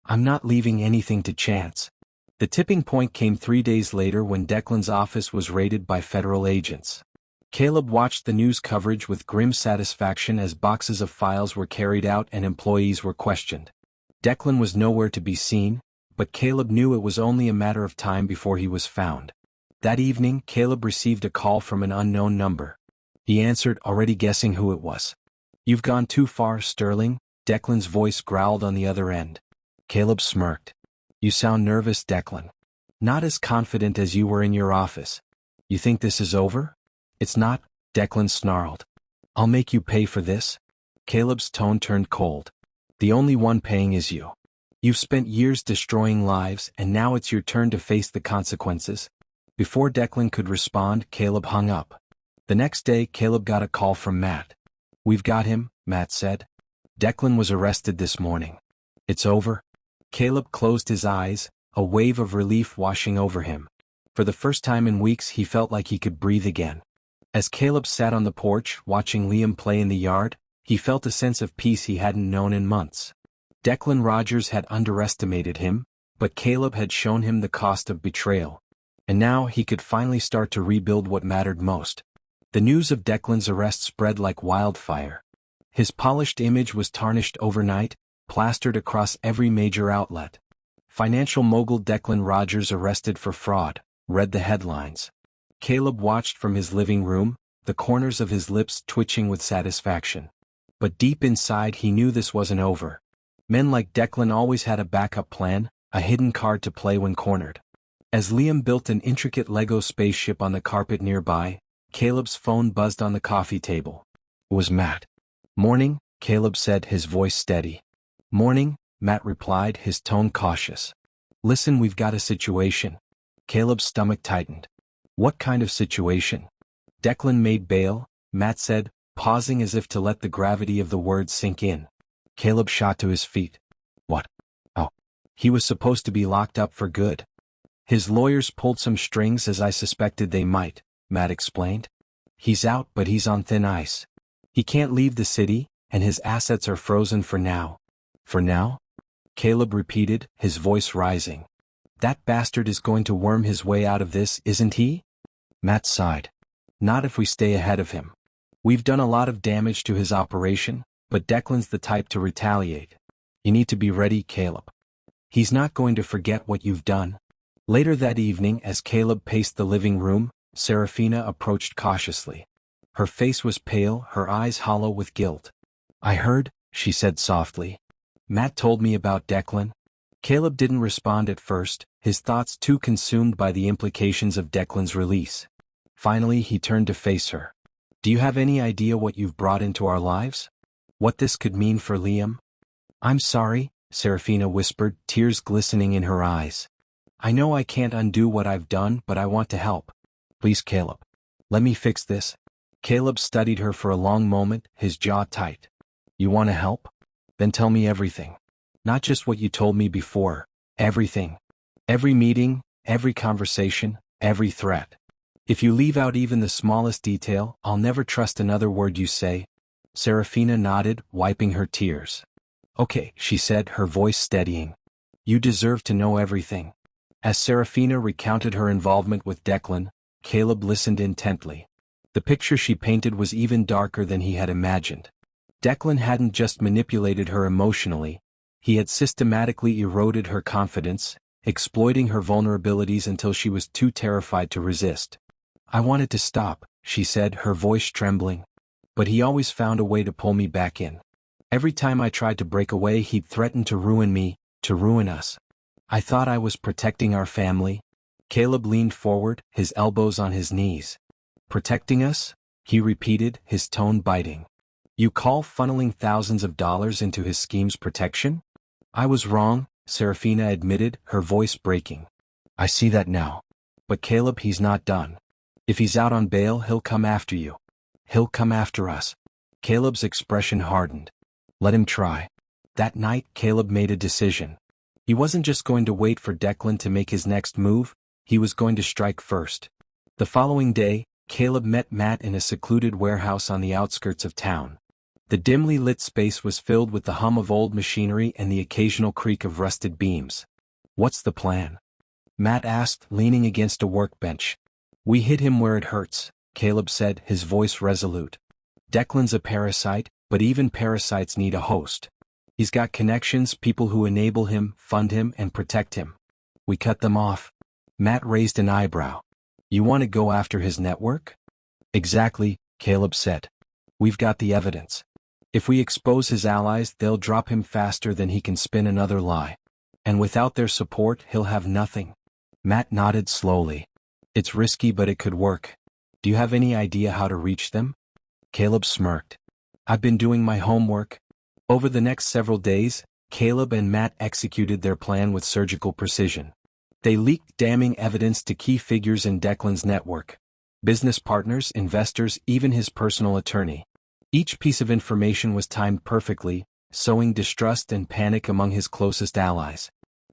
I'm not leaving anything to chance. The tipping point came 3 days later when Declan's office was raided by federal agents. Caleb watched the news coverage with grim satisfaction as boxes of files were carried out and employees were questioned. Declan was nowhere to be seen, but Caleb knew it was only a matter of time before he was found. That evening, Caleb received a call from an unknown number. He answered, already guessing who it was. You've gone too far, Sterling, Declan's voice growled on the other end. Caleb smirked. You sound nervous, Declan. Not as confident as you were in your office. You think this is over? It's not, Declan snarled. I'll make you pay for this. Caleb's tone turned cold. The only one paying is you. You've spent years destroying lives, and now it's your turn to face the consequences. Before Declan could respond, Caleb hung up. The next day, Caleb got a call from Matt. We've got him, Matt said. Declan was arrested this morning. It's over. Caleb closed his eyes, a wave of relief washing over him. For the first time in weeks, he felt like he could breathe again. As Caleb sat on the porch, watching Liam play in the yard, he felt a sense of peace he hadn't known in months. Declan Rogers had underestimated him, but Caleb had shown him the cost of betrayal. And now he could finally start to rebuild what mattered most. The news of Declan's arrest spread like wildfire. His polished image was tarnished overnight, plastered across every major outlet. Financial mogul Declan Rogers arrested for fraud, read the headlines. Caleb watched from his living room, the corners of his lips twitching with satisfaction. But deep inside he knew this wasn't over. Men like Declan always had a backup plan, a hidden card to play when cornered. As Liam built an intricate Lego spaceship on the carpet nearby, Caleb's phone buzzed on the coffee table. It was Matt. "Morning," Caleb said, his voice steady. "Morning," Matt replied, his tone cautious. "Listen, we've got a situation." Caleb's stomach tightened. "What kind of situation?" "Declan made bail," Matt said, pausing as if to let the gravity of the words sink in. Caleb shot to his feet. "What? Oh. He was supposed to be locked up for good." "His lawyers pulled some strings, as I suspected they might," Matt explained. "He's out, but he's on thin ice. He can't leave the city, and his assets are frozen for now." "For now?" Caleb repeated, his voice rising. "That bastard is going to worm his way out of this, isn't he?" Matt sighed. "Not if we stay ahead of him. We've done a lot of damage to his operation, but Declan's the type to retaliate. You need to be ready, Caleb. He's not going to forget what you've done." Later that evening, as Caleb paced the living room, Serafina approached cautiously. Her face was pale, her eyes hollow with guilt. "I heard," she said softly. "Matt told me about Declan." Caleb didn't respond at first, his thoughts too consumed by the implications of Declan's release. Finally he turned to face her. "Do you have any idea what you've brought into our lives? What this could mean for Liam?" "I'm sorry," Serafina whispered, tears glistening in her eyes. "I know I can't undo what I've done, but I want to help. Please, Caleb. Let me fix this." Caleb studied her for a long moment, his jaw tight. "You want to help? Then tell me everything. Not just what you told me before. Everything. Every meeting, every conversation, every threat. If you leave out even the smallest detail, I'll never trust another word you say." Serafina nodded, wiping her tears. "Okay," she said, her voice steadying. "You deserve to know everything." As Serafina recounted her involvement with Declan, Caleb listened intently. The picture she painted was even darker than he had imagined. Declan hadn't just manipulated her emotionally, he had systematically eroded her confidence, exploiting her vulnerabilities until she was too terrified to resist. "I wanted to stop," she said, her voice trembling. "But he always found a way to pull me back in. Every time I tried to break away, he'd threaten to ruin me, to ruin us. I thought I was protecting our family." Caleb leaned forward, his elbows on his knees. "Protecting us?" he repeated, his tone biting. "You call funneling thousands of dollars into his schemes protection?" "I was wrong," Serafina admitted, her voice breaking. "I see that now. But Caleb, he's not done. If he's out on bail, he'll come after you. He'll come after us." Caleb's expression hardened. "Let him try." That night, Caleb made a decision. He wasn't just going to wait for Declan to make his next move, he was going to strike first. The following day, Caleb met Matt in a secluded warehouse on the outskirts of town. The dimly lit space was filled with the hum of old machinery and the occasional creak of rusted beams. "What's the plan?" Matt asked, leaning against a workbench. "We hit him where it hurts," Caleb said, his voice resolute. "Declan's a parasite, but even parasites need a host. He's got connections, people who enable him, fund him, and protect him. We cut them off." Matt raised an eyebrow. "You want to go after his network?" "Exactly," Caleb said. "We've got the evidence. If we expose his allies, they'll drop him faster than he can spin another lie. And without their support, he'll have nothing." Matt nodded slowly. "It's risky, but it could work. Do you have any idea how to reach them?" Caleb smirked. "I've been doing my homework." Over the next several days, Caleb and Matt executed their plan with surgical precision. They leaked damning evidence to key figures in Declan's network. Business partners, investors, even his personal attorney. Each piece of information was timed perfectly, sowing distrust and panic among his closest allies.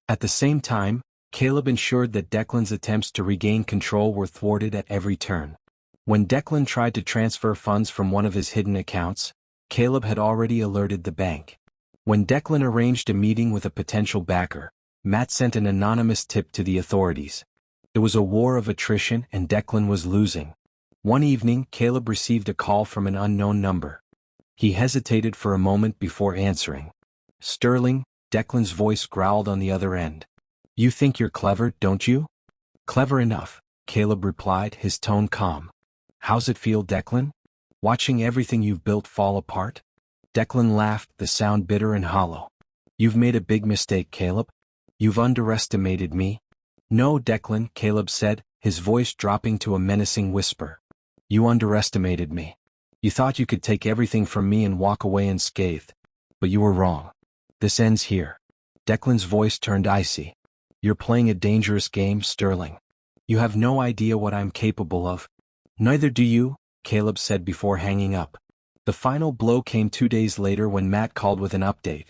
At the same time, Caleb ensured that Declan's attempts to regain control were thwarted at every turn. When Declan tried to transfer funds from one of his hidden accounts, Caleb had already alerted the bank. When Declan arranged a meeting with a potential backer, Matt sent an anonymous tip to the authorities. It was a war of attrition and Declan was losing. One evening, Caleb received a call from an unknown number. He hesitated for a moment before answering. "Sterling," Declan's voice growled on the other end. "You think you're clever, don't you?" "Clever enough," Caleb replied, his tone calm. "How's it feel, Declan? Watching everything you've built fall apart?" Declan laughed, the sound bitter and hollow. "You've made a big mistake, Caleb. You've underestimated me." No, Declan, Caleb said, his voice dropping to a menacing whisper. You underestimated me. You thought you could take everything from me and walk away unscathed. But you were wrong. This ends here. Declan's voice turned icy. You're playing a dangerous game, Sterling. You have no idea what I'm capable of. Neither do you, Caleb said before hanging up. The final blow came 2 days later when Matt called with an update.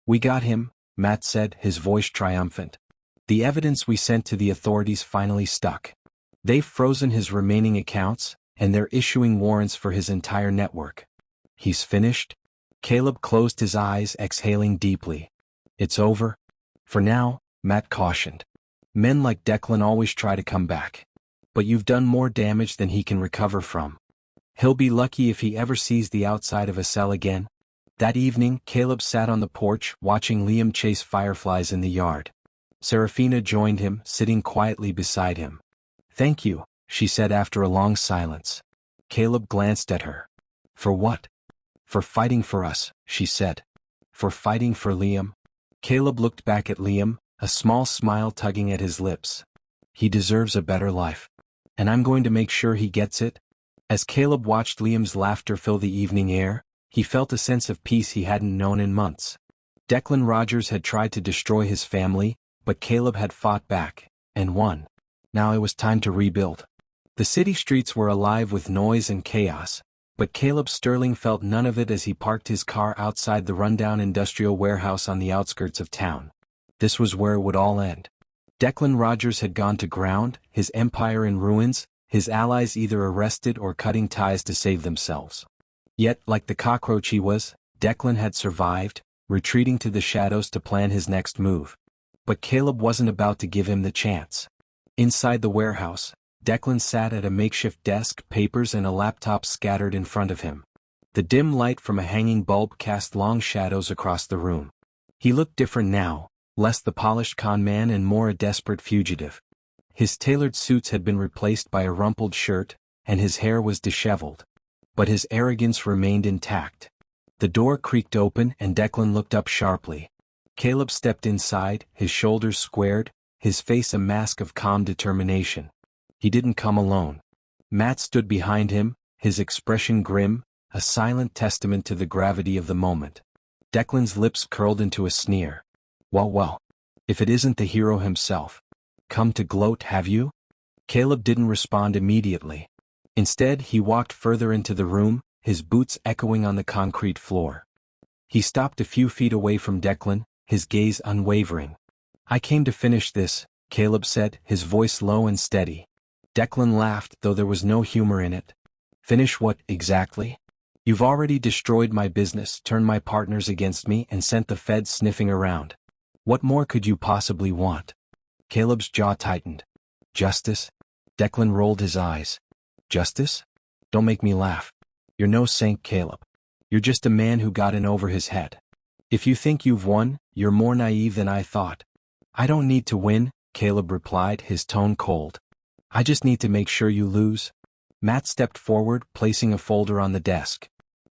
We got him, Matt said, his voice triumphant. The evidence we sent to the authorities finally stuck. They've frozen his remaining accounts, and they're issuing warrants for his entire network. He's finished? Caleb closed his eyes, exhaling deeply. It's over? For now, Matt cautioned. Men like Declan always try to come back. But you've done more damage than he can recover from. He'll be lucky if he ever sees the outside of a cell again. That evening, Caleb sat on the porch, watching Liam chase fireflies in the yard. Serafina joined him, sitting quietly beside him. Thank you, she said after a long silence. Caleb glanced at her. For what? For fighting for us, she said. For fighting for Liam. Caleb looked back at Liam, a small smile tugging at his lips. He deserves a better life. And I'm going to make sure he gets it. As Caleb watched Liam's laughter fill the evening air, he felt a sense of peace he hadn't known in months. Declan Rogers had tried to destroy his family, but Caleb had fought back, and won. Now it was time to rebuild. The city streets were alive with noise and chaos, but Caleb Sterling felt none of it as he parked his car outside the rundown industrial warehouse on the outskirts of town. This was where it would all end. Declan Rogers had gone to ground, his empire in ruins, his allies either arrested or cutting ties to save themselves. Yet, like the cockroach he was, Declan had survived, retreating to the shadows to plan his next move. But Caleb wasn't about to give him the chance. Inside the warehouse, Declan sat at a makeshift desk, papers and a laptop scattered in front of him. The dim light from a hanging bulb cast long shadows across the room. He looked different now, less the polished con man and more a desperate fugitive. His tailored suits had been replaced by a rumpled shirt, and his hair was disheveled. But his arrogance remained intact. The door creaked open and Declan looked up sharply. Caleb stepped inside, his shoulders squared, his face a mask of calm determination. He didn't come alone. Matt stood behind him, his expression grim, a silent testament to the gravity of the moment. Declan's lips curled into a sneer. Well, if it isn't the hero himself. Come to gloat, have you? Caleb didn't respond immediately. Instead, he walked further into the room, his boots echoing on the concrete floor. He stopped a few feet away from Declan, his gaze unwavering. I came to finish this, Caleb said, his voice low and steady. Declan laughed, though there was no humor in it. Finish what, exactly? You've already destroyed my business, turned my partners against me, and sent the feds sniffing around. What more could you possibly want? Caleb's jaw tightened. Justice? Declan rolled his eyes. Justice? Don't make me laugh. You're no saint, Caleb. You're just a man who got in over his head. If you think you've won, you're more naive than I thought. I don't need to win, Caleb replied, his tone cold. I just need to make sure you lose. Matt stepped forward, placing a folder on the desk.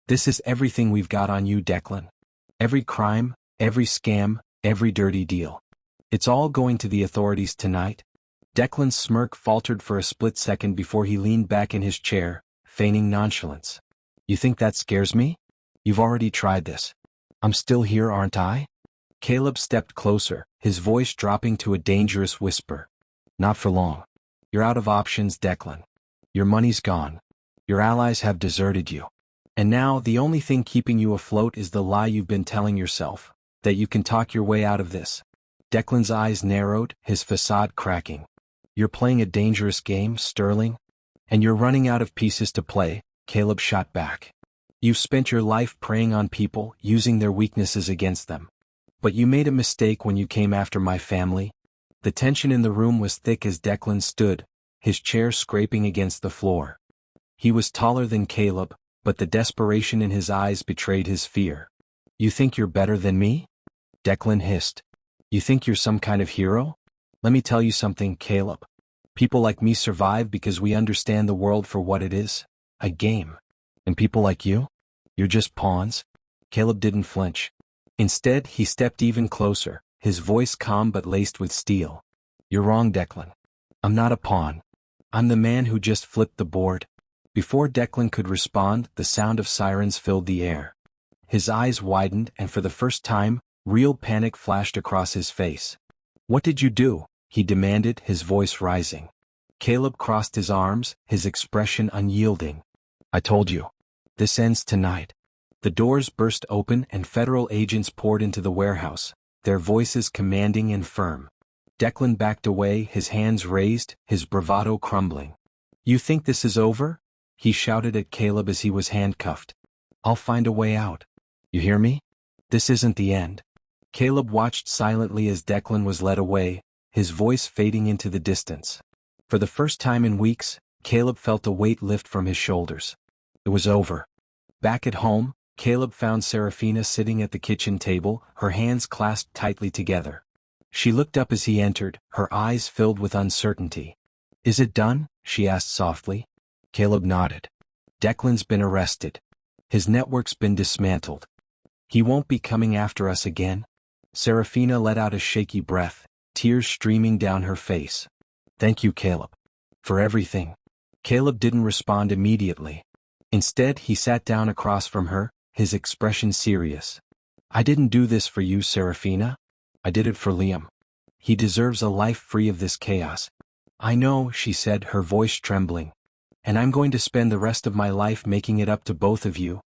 This is everything we've got on you, Declan. Every crime, every scam, every dirty deal. It's all going to the authorities tonight. Declan's smirk faltered for a split second before he leaned back in his chair, feigning nonchalance. You think that scares me? You've already tried this. I'm still here, aren't I? Caleb stepped closer, his voice dropping to a dangerous whisper. Not for long. You're out of options, Declan. Your money's gone. Your allies have deserted you. And now the only thing keeping you afloat is the lie you've been telling yourself, that you can talk your way out of this. Declan's eyes narrowed, his facade cracking. You're playing a dangerous game, Sterling. And you're running out of pieces to play, Caleb shot back. You've spent your life preying on people, using their weaknesses against them. But you made a mistake when you came after my family. The tension in the room was thick as Declan stood, his chair scraping against the floor. He was taller than Caleb, but the desperation in his eyes betrayed his fear. You think you're better than me? Declan hissed. You think you're some kind of hero? Let me tell you something, Caleb. People like me survive because we understand the world for what it is, a game. And people like you? You're just pawns. Caleb didn't flinch. Instead, he stepped even closer, his voice calm but laced with steel. You're wrong, Declan. I'm not a pawn. I'm the man who just flipped the board. Before Declan could respond, the sound of sirens filled the air. His eyes widened, and for the first time, real panic flashed across his face. What did you do? He demanded, his voice rising. Caleb crossed his arms, his expression unyielding. I told you. This ends tonight. The doors burst open and federal agents poured into the warehouse, their voices commanding and firm. Declan backed away, his hands raised, his bravado crumbling. You think this is over? He shouted at Caleb as he was handcuffed. I'll find a way out. You hear me? This isn't the end. Caleb watched silently as Declan was led away, his voice fading into the distance. For the first time in weeks, Caleb felt a weight lift from his shoulders. It was over. Back at home, Caleb found Serafina sitting at the kitchen table, her hands clasped tightly together. She looked up as he entered, her eyes filled with uncertainty. Is it done? She asked softly. Caleb nodded. Declan's been arrested. His network's been dismantled. He won't be coming after us again. Serafina let out a shaky breath, tears streaming down her face. Thank you, Caleb. For everything. Caleb didn't respond immediately. Instead, he sat down across from her, his expression serious. I didn't do this for you, Serafina. I did it for Liam. He deserves a life free of this chaos. I know, she said, her voice trembling. And I'm going to spend the rest of my life making it up to both of you.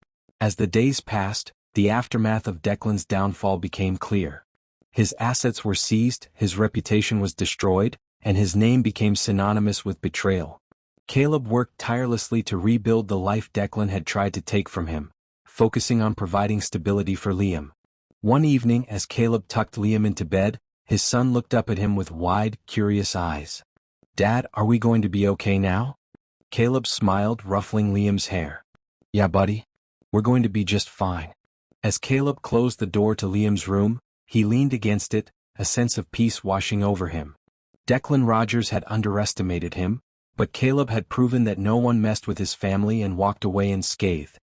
As the days passed, the aftermath of Declan's downfall became clear. His assets were seized, his reputation was destroyed, and his name became synonymous with betrayal. Caleb worked tirelessly to rebuild the life Declan had tried to take from him, focusing on providing stability for Liam. One evening, as Caleb tucked Liam into bed, his son looked up at him with wide, curious eyes. Dad, are we going to be okay now? Caleb smiled, ruffling Liam's hair. Yeah, buddy. We're going to be just fine. As Caleb closed the door to Liam's room, he leaned against it, a sense of peace washing over him. Declan Rogers had underestimated him, but Caleb had proven that no one messed with his family and walked away unscathed.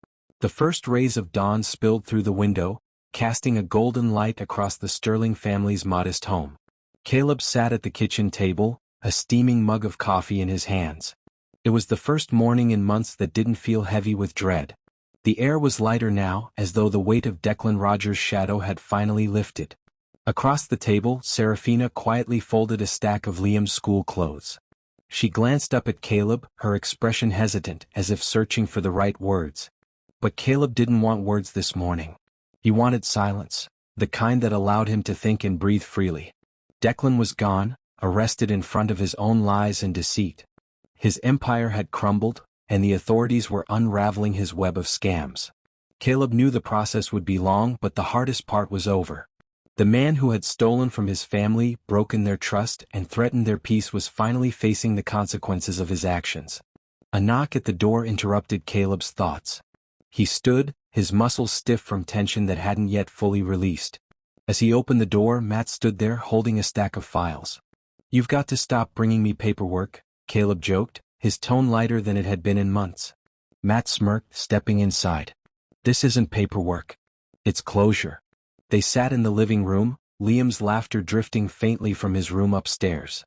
The first rays of dawn spilled through the window, casting a golden light across the Sterling family's modest home. Caleb sat at the kitchen table, a steaming mug of coffee in his hands. It was the first morning in months that didn't feel heavy with dread. The air was lighter now, as though the weight of Declan Rogers' shadow had finally lifted. Across the table, Serafina quietly folded a stack of Liam's school clothes. She glanced up at Caleb, her expression hesitant, as if searching for the right words. But Caleb didn't want words this morning. He wanted silence, the kind that allowed him to think and breathe freely. Declan was gone, arrested in front of his own lies and deceit. His empire had crumbled, and the authorities were unraveling his web of scams. Caleb knew the process would be long, but the hardest part was over. The man who had stolen from his family, broken their trust, and threatened their peace was finally facing the consequences of his actions. A knock at the door interrupted Caleb's thoughts. He stood, his muscles stiff from tension that hadn't yet fully released. As he opened the door, Matt stood there holding a stack of files. You've got to stop bringing me paperwork, Caleb joked, his tone lighter than it had been in months. Matt smirked, stepping inside. This isn't paperwork. It's closure. They sat in the living room, Liam's laughter drifting faintly from his room upstairs.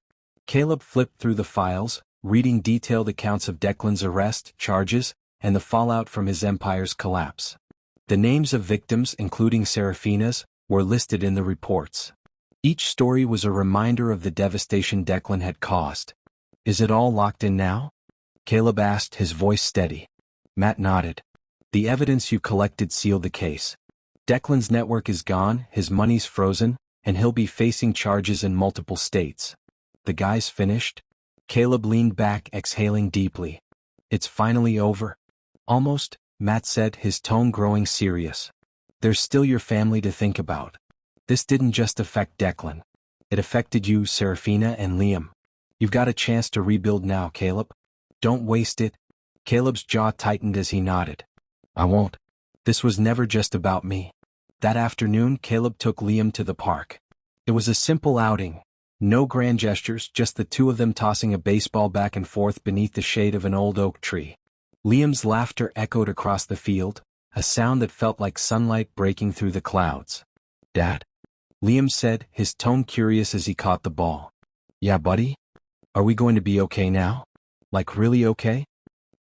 Caleb flipped through the files, reading detailed accounts of Declan's arrest, charges, and the fallout from his empire's collapse. The names of victims, including Serafina's, were listed in the reports. Each story was a reminder of the devastation Declan had caused. Is it all locked in now? Caleb asked, his voice steady. Matt nodded. The evidence you collected sealed the case. Declan's network is gone, his money's frozen, and he'll be facing charges in multiple states. The guy's finished? Caleb leaned back, exhaling deeply. It's finally over. Almost, Matt said, his tone growing serious. There's still your family to think about. This didn't just affect Declan. It affected you, Serafina, and Liam. You've got a chance to rebuild now, Caleb. Don't waste it. Caleb's jaw tightened as he nodded. I won't. This was never just about me. That afternoon, Caleb took Liam to the park. It was a simple outing. No grand gestures, just the two of them tossing a baseball back and forth beneath the shade of an old oak tree. Liam's laughter echoed across the field, a sound that felt like sunlight breaking through the clouds. Dad? Liam said, his tone curious as he caught the ball. Yeah, buddy? Are we going to be okay now? Like really okay?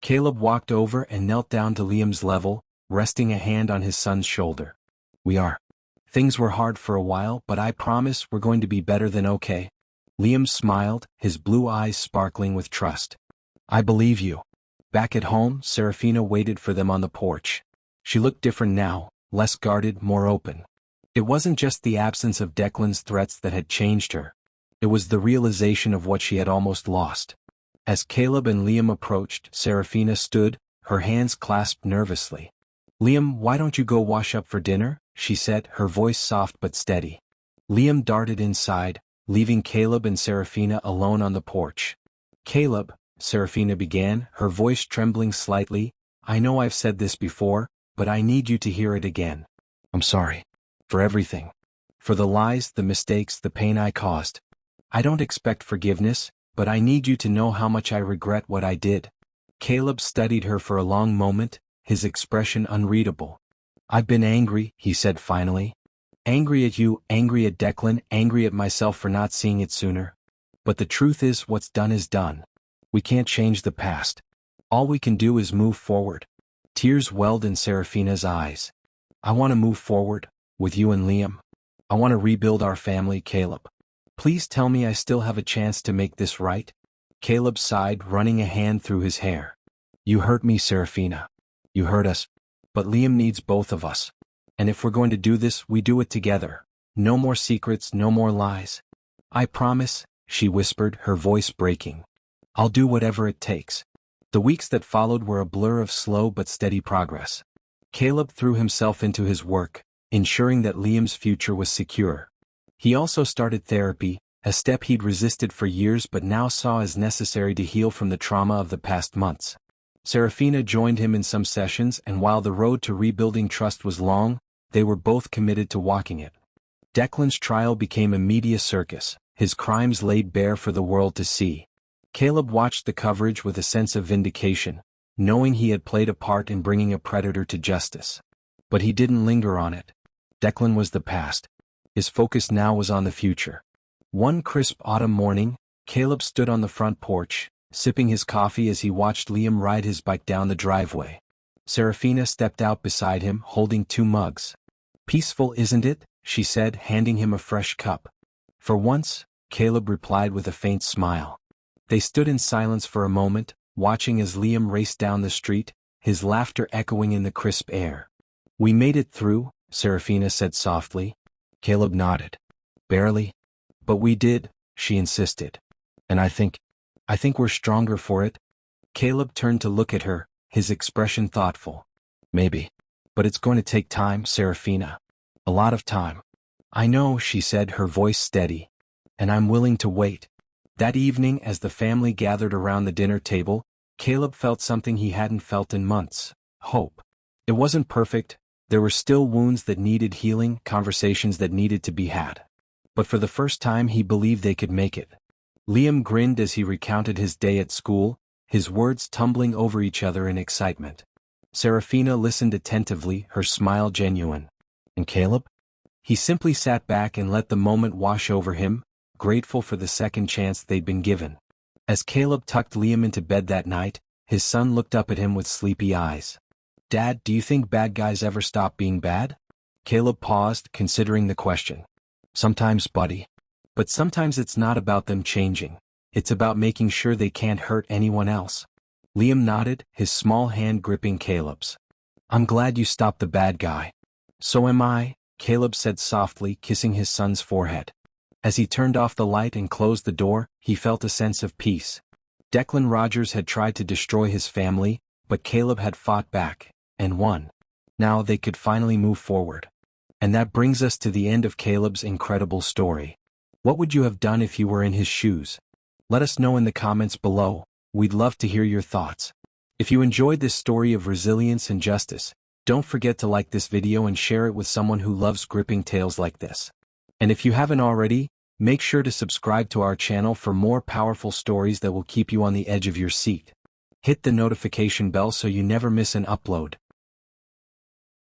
Caleb walked over and knelt down to Liam's level, resting a hand on his son's shoulder. We are. Things were hard for a while, but I promise we're going to be better than okay. Liam smiled, his blue eyes sparkling with trust. I believe you. Back at home, Serafina waited for them on the porch. She looked different now, less guarded, more open. It wasn't just the absence of Declan's threats that had changed her. It was the realization of what she had almost lost. As Caleb and Liam approached, Serafina stood, her hands clasped nervously. Liam, why don't you go wash up for dinner? She said, her voice soft but steady. Liam darted inside, leaving Caleb and Serafina alone on the porch. Caleb, Serafina began, her voice trembling slightly, I know I've said this before, but I need you to hear it again. I'm sorry. For everything. For the lies, the mistakes, the pain I caused. I don't expect forgiveness, but I need you to know how much I regret what I did. Caleb studied her for a long moment, his expression unreadable. I've been angry, he said finally. Angry at you, angry at Declan, angry at myself for not seeing it sooner. But the truth is, what's done is done. We can't change the past. All we can do is move forward. Tears welled in Serafina's eyes. I want to move forward, with you and Liam. I want to rebuild our family, Caleb. Please tell me I still have a chance to make this right. Caleb sighed, running a hand through his hair. You hurt me, Serafina. You hurt us. But Liam needs both of us. And if we're going to do this, we do it together. No more secrets, no more lies. I promise, she whispered, her voice breaking. I'll do whatever it takes. The weeks that followed were a blur of slow but steady progress. Caleb threw himself into his work, ensuring that Liam's future was secure. He also started therapy, a step he'd resisted for years but now saw as necessary to heal from the trauma of the past months. Serafina joined him in some sessions, and while the road to rebuilding trust was long, they were both committed to walking it. Declan's trial became a media circus, his crimes laid bare for the world to see. Caleb watched the coverage with a sense of vindication, knowing he had played a part in bringing a predator to justice. But he didn't linger on it. Declan was the past. His focus now was on the future. One crisp autumn morning, Caleb stood on the front porch, sipping his coffee as he watched Liam ride his bike down the driveway. Serafina stepped out beside him, holding 2 mugs. Peaceful, isn't it? She said, handing him a fresh cup. For once, Caleb replied with a faint smile. They stood in silence for a moment, watching as Liam raced down the street, his laughter echoing in the crisp air. We made it through, Serafina said softly. Caleb nodded. Barely. But we did, she insisted. And I think we're stronger for it. Caleb turned to look at her, his expression thoughtful. Maybe. But it's going to take time, Serafina. A lot of time. I know, she said, her voice steady. And I'm willing to wait. That evening, as the family gathered around the dinner table, Caleb felt something he hadn't felt in months. Hope. It wasn't perfect. There were still wounds that needed healing, conversations that needed to be had. But for the first time he believed they could make it. Liam grinned as he recounted his day at school, his words tumbling over each other in excitement. Serafina listened attentively, her smile genuine. And Caleb? He simply sat back and let the moment wash over him, grateful for the second chance they'd been given. As Caleb tucked Liam into bed that night, his son looked up at him with sleepy eyes. Dad, do you think bad guys ever stop being bad? Caleb paused, considering the question. Sometimes, buddy. But sometimes it's not about them changing. It's about making sure they can't hurt anyone else. Liam nodded, his small hand gripping Caleb's. I'm glad you stopped the bad guy. So am I, Caleb said softly, kissing his son's forehead. As he turned off the light and closed the door, he felt a sense of peace. Declan Rogers had tried to destroy his family, but Caleb had fought back, and won. Now they could finally move forward. And that brings us to the end of Caleb's incredible story. What would you have done if you were in his shoes? Let us know in the comments below. We'd love to hear your thoughts. If you enjoyed this story of resilience and justice, don't forget to like this video and share it with someone who loves gripping tales like this. And if you haven't already, make sure to subscribe to our channel for more powerful stories that will keep you on the edge of your seat. Hit the notification bell so you never miss an upload.